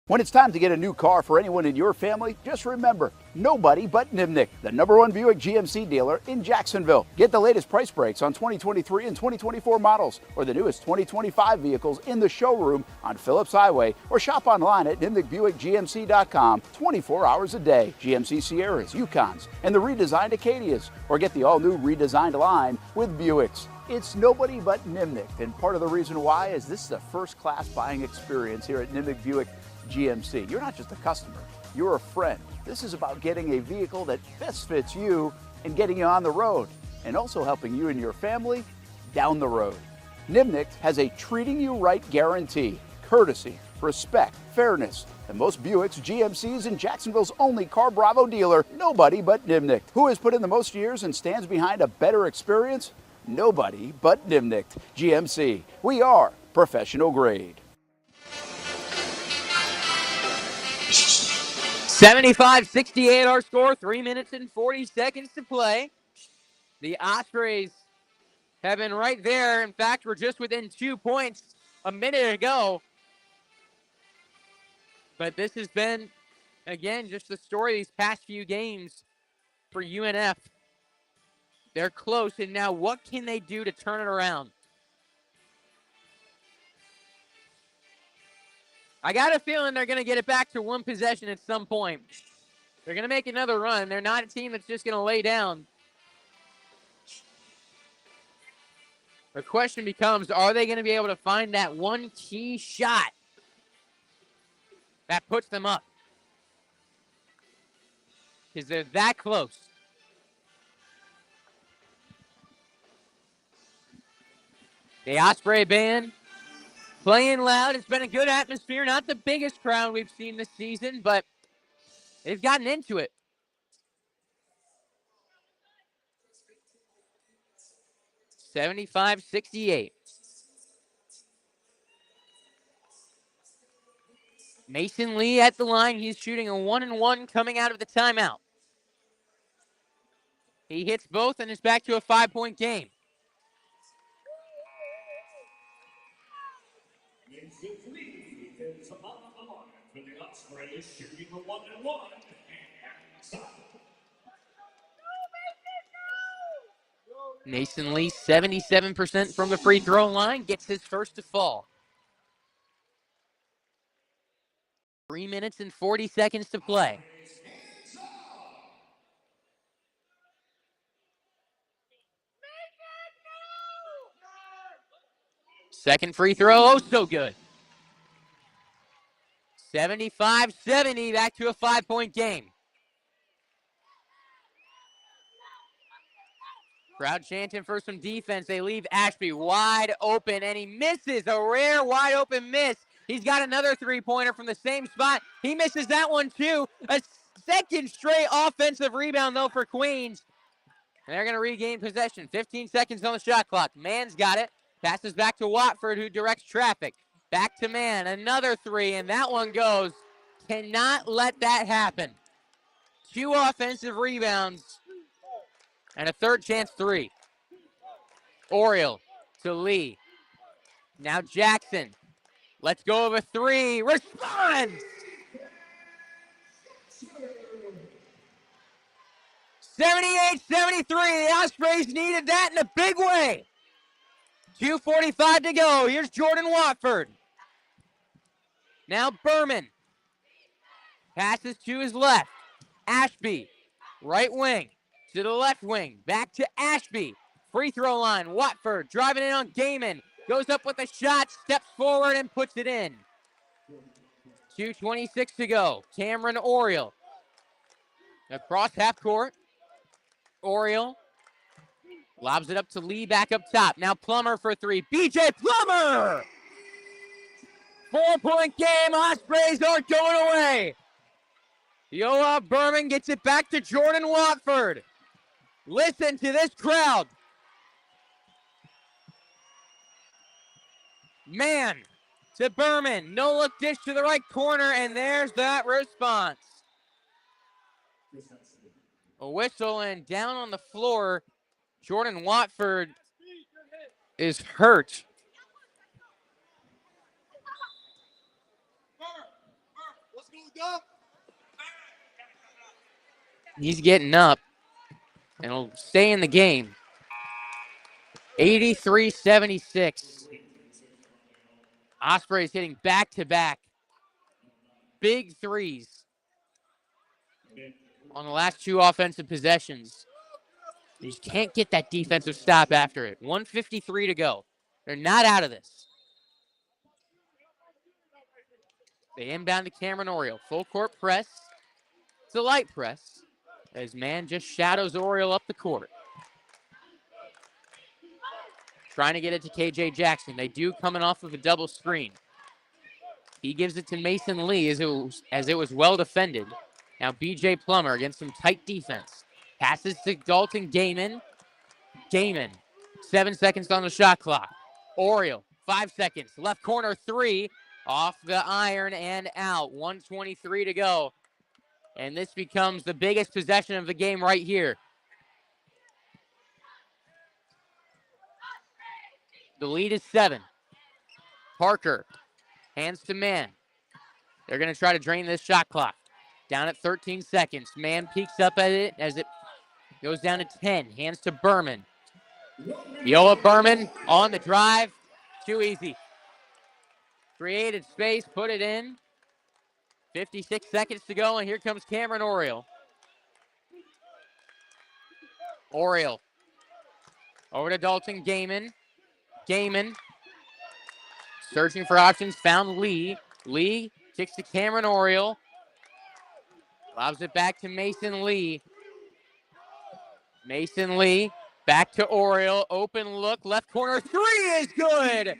When it's time to get a new car for anyone in your family, just remember, nobody but Nimnick, the #1 Buick GMC dealer in Jacksonville. Get the latest price breaks on 2023 and 2024 models or the newest 2025 vehicles in the showroom on Phillips Highway or shop online at nimnickbuickgmc.com 24 hours a day. GMC Sierras, Yukons, and the redesigned Acadias, or get the all-new redesigned line with Buicks. It's nobody but Nimnick, and part of the reason why is this is a first-class buying experience here at Nimnick Buick GMC. You're not just a customer, you're a friend. This is about getting a vehicle that best fits you and getting you on the road, and also helping you and your family down the road. Nimnick has a treating you right guarantee, courtesy, respect, fairness. The most Buicks, GMCs, and Jacksonville's only Car Bravo dealer, nobody but Nimnick. Who has put in the most years and stands behind a better experience? Nobody but Nimnick. GMC. We are professional grade. 75-68 our score, 3 minutes and 40 seconds to play. The Ospreys have been right there. In fact, we're just within 2 points a minute ago. But this has been, again, just the story these past few games for UNF. They're close, and now what can they do to turn it around? I got a feeling they're going to get it back to one possession at some point. They're going to make another run. They're not a team that's just going to lay down. The question becomes, are they going to be able to find that one key shot that puts them up? Because they're that close. The Osprey band playing loud. It's been a good atmosphere. Not the biggest crowd we've seen this season, but they've gotten into it. (75-68). Mason Lee at the line. He's shooting a 1-and-1 coming out of the timeout. He hits both and is back to a 5-point game. Mason Lee, 77% from the free throw line, gets his first to fall. 3 minutes and 40 seconds to play. Second free throw, oh so good. 75-70, back to a 5-point game. Crowd chanting for some defense. They leave Ashby wide open, and he misses. A rare wide open miss. He's got another three-pointer from the same spot. He misses that one too. A second straight offensive rebound, though, for Queens. And they're going to regain possession. 15 seconds on the shot clock. Mann's got it. Passes back to Watford, who directs traffic. Back to Mann. Another three, and that one goes. Cannot let that happen. 2 offensive rebounds and a third chance three. Oriole to Lee. Now Jackson. Let's go of a three. Responds! 78-73. The Ospreys needed that in a big way. 2:45 to go. Here's Jordan Watford. Now Berman. Passes to his left. Ashby. Right wing. To the left wing. Back to Ashby. Free throw line. Watford driving in on Gaiman. Goes up with a shot. Steps forward and puts it in. 2:26 to go. Cameron Oriole. Across half court. Oriole lobs it up to Lee back up top. Now Plummer for three. BJ Plummer! 4-point game. Ospreys aren't going away. Yoav Berman gets it back to Jordan Watford. Listen to this crowd. Man to Berman. No look dish to the right corner, and there's that response. A whistle, and down on the floor, Jordan Watford is hurt. He's getting up, and he'll stay in the game. 83-76. Osprey's hitting back-to-back big threes on the last two offensive possessions. You just can't get that defensive stop after it. 1:53 to go. They're not out of this. They inbound to Cameron Oriole. Full court press. It's a light press as man just shadows Oriole up the court. Trying to get it to KJ Jackson. They do coming off of a double screen. He gives it to Mason Lee as it was well defended. Now BJ Plummer against some tight defense. Passes to Dalton Gaiman. Gaiman, 7 seconds on the shot clock. Oriole, 5 seconds. Left corner three, off the iron and out. 1:23 to go. And this becomes the biggest possession of the game right here. The lead is 7. Parker, hands to man. They're going to try to drain this shot clock. Down at 13 seconds. Man peeks up at it as it goes down to 10. Hands to Berman. Yoa Berman on the drive. Too easy. Created space, put it in. 56 seconds to go, and here comes Cameron Oriole. Oriole. Over to Dalton Gaiman. Gaiman. Searching for options, found Lee. Lee kicks to Cameron Oriole. Lobs it back to Mason Lee. Mason Lee back to Oriole. Open look, left corner three is good.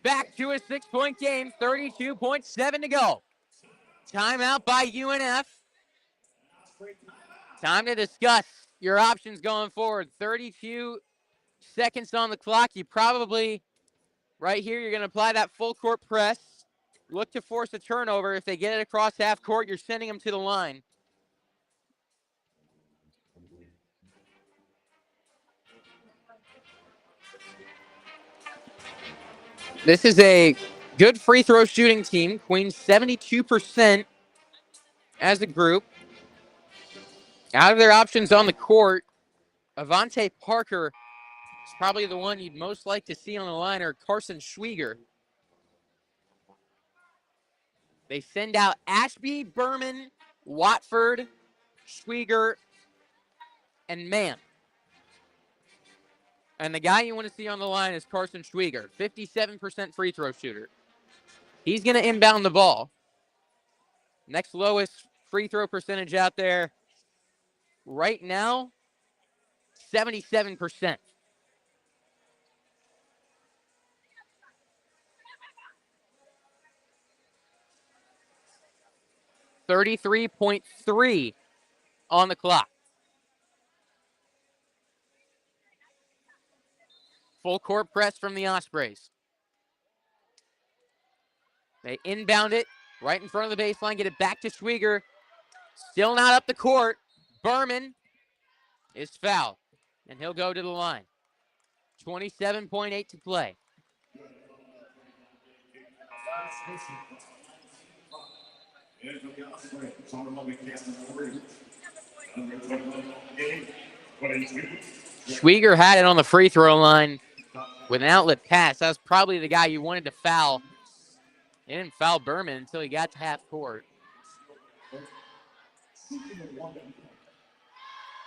Back to a 6-point game, 32.7 to go. Timeout by UNF. Time to discuss your options going forward. 32 seconds on the clock. You probably, right here, you're going to apply that full court press. Look to force a turnover. If they get it across half court, you're sending them to the line. This is a good free throw shooting team. Queens 72% as a group. Out of their options on the court, Avante Parker is probably the one you'd most like to see on the line, or Carson Schwieger. They send out Ashby, Berman, Watford, Schwieger, and Mann. And the guy you want to see on the line is Carson Schwieger, 57% free throw shooter. He's going to inbound the ball. Next lowest free throw percentage out there right now, 77%. .3 on the clock. Full court press from the Ospreys. They inbound it right in front of the baseline, get it back to Schwieger. Still not up the court. Berman is fouled, and he'll go to the line. 27.8 to play. Schwieger had it on the free throw line with an outlet pass. That was probably the guy you wanted to foul. He didn't foul Berman until he got to half court.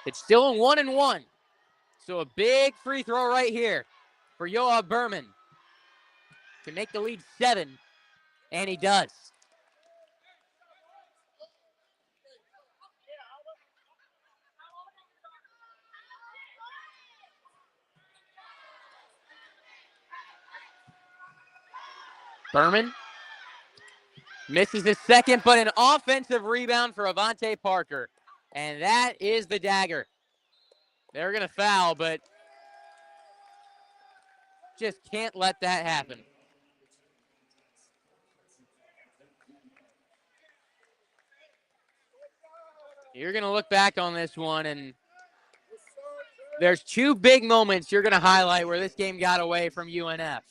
It's still a 1-1. So a big free throw right here for Yoav Berman to make the lead 7, and he does. Berman misses his second, but an offensive rebound for Avante Parker. And that is the dagger. They're going to foul, but just can't let that happen. You're going to look back on this one, and there's two big moments you're going to highlight where this game got away from UNF.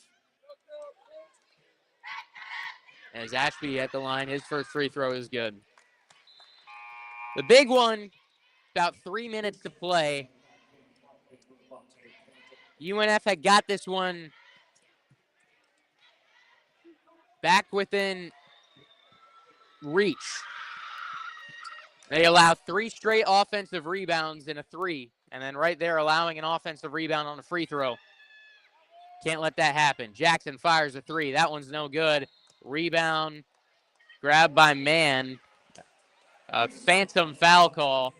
As Ashby at the line, his first free throw is good. The big one, about 3 minutes to play. UNF had got this one back within reach. They allow 3 straight offensive rebounds in a 3, and then right there allowing an offensive rebound on a free throw. Can't let that happen. Jackson fires a 3. That one's no good. Rebound, grabbed by Mann. A phantom foul call.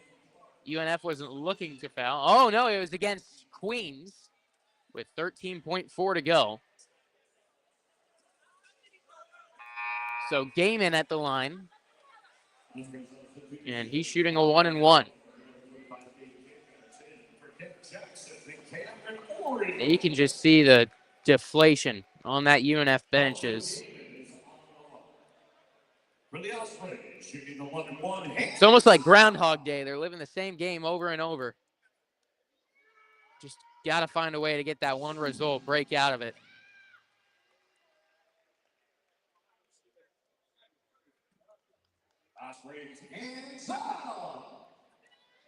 UNF wasn't looking to foul. Oh, no, it was against Queens with 13.4 to go. So Gaiman at the line. And he's shooting a 1-and-1. And you can just see the deflation on that UNF bench is. It's almost like Groundhog Day. They're living the same game over and over. Just got to find a way to get that one result, break out of it.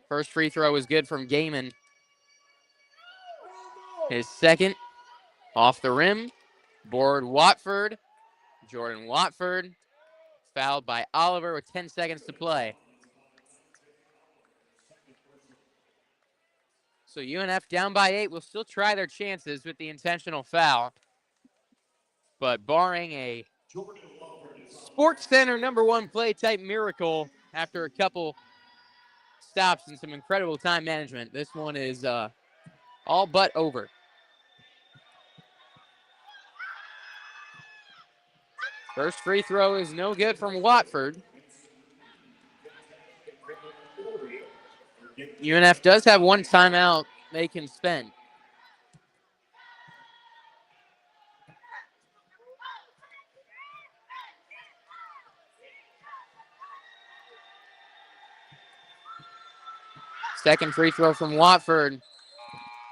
First free throw is good from Gaiman. His second off the rim. Board Watford. Jordan Watford fouled by Oliver with 10 seconds to play. So UNF down by 8 will still try their chances with the intentional foul. But barring a Sports Center #1 play type miracle after a couple stops and some incredible time management, this one is all but over. First free throw is no good from Watford. UNF does have one timeout they can spend. Second free throw from Watford.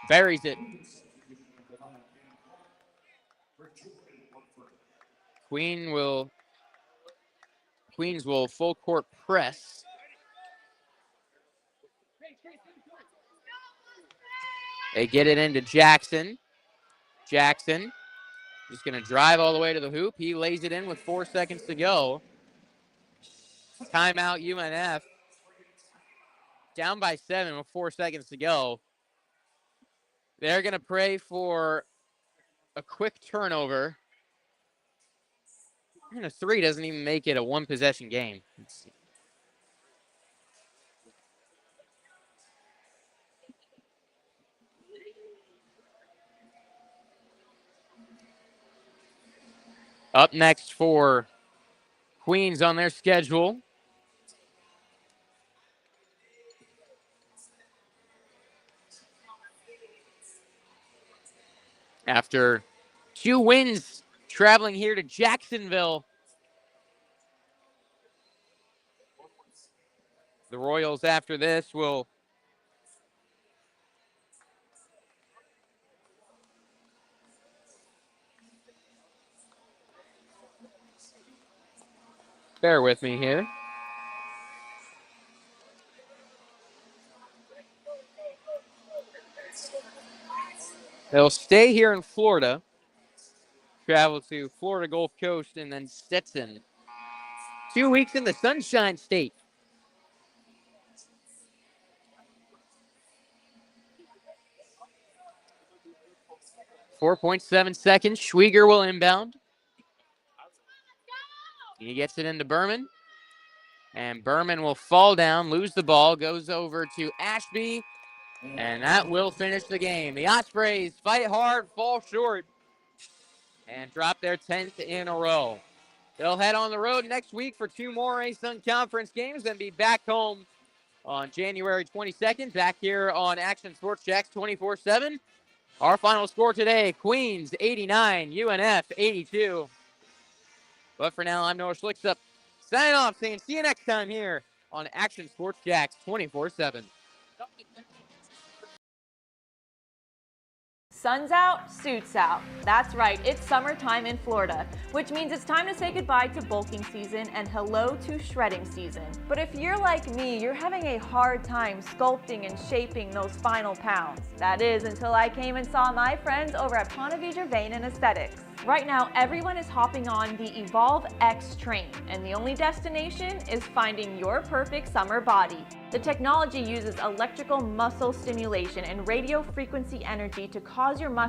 Buries it. Queens will full court press. They get it into Jackson. Jackson just going to drive all the way to the hoop. He lays it in with 4 seconds to go. Timeout UNF. Down by 7 with 4 seconds to go. They're going to pray for a quick turnover. And a 3 doesn't even make it a one-possession game. Up next for Queens on their schedule. After 2 wins traveling here to Jacksonville, the Royals after this will bear with me here. They'll stay here in Florida, travel to Florida Gulf Coast, and then Stetson. 2 weeks in the Sunshine State. .7 seconds. Schwieger will inbound. He gets it into Berman. And Berman will fall down, lose the ball, goes over to Ashby, and that will finish the game. The Ospreys fight hard, fall short, and drop their 10th in a row. They'll head on the road next week for 2 more A-Sun Conference games and be back home on January 22nd, back here on Action Sports Jax 24/7. Our final score today, Queens 89, UNF 82. But for now, I'm Noah Schlicksup. Signing off, saying see you next time here on Action Sports Jax 24/7. Sun's out, suits out. That's right, it's summertime in Florida, which means it's time to say goodbye to bulking season and hello to shredding season. But if you're like me, you're having a hard time sculpting and shaping those final pounds. That is, until I came and saw my friends over at Ponte Vedra Vein and Aesthetics. Right now, everyone is hopping on the Evolve X train, and the only destination is finding your perfect summer body. The technology uses electrical muscle stimulation and radio frequency energy to cause your muscles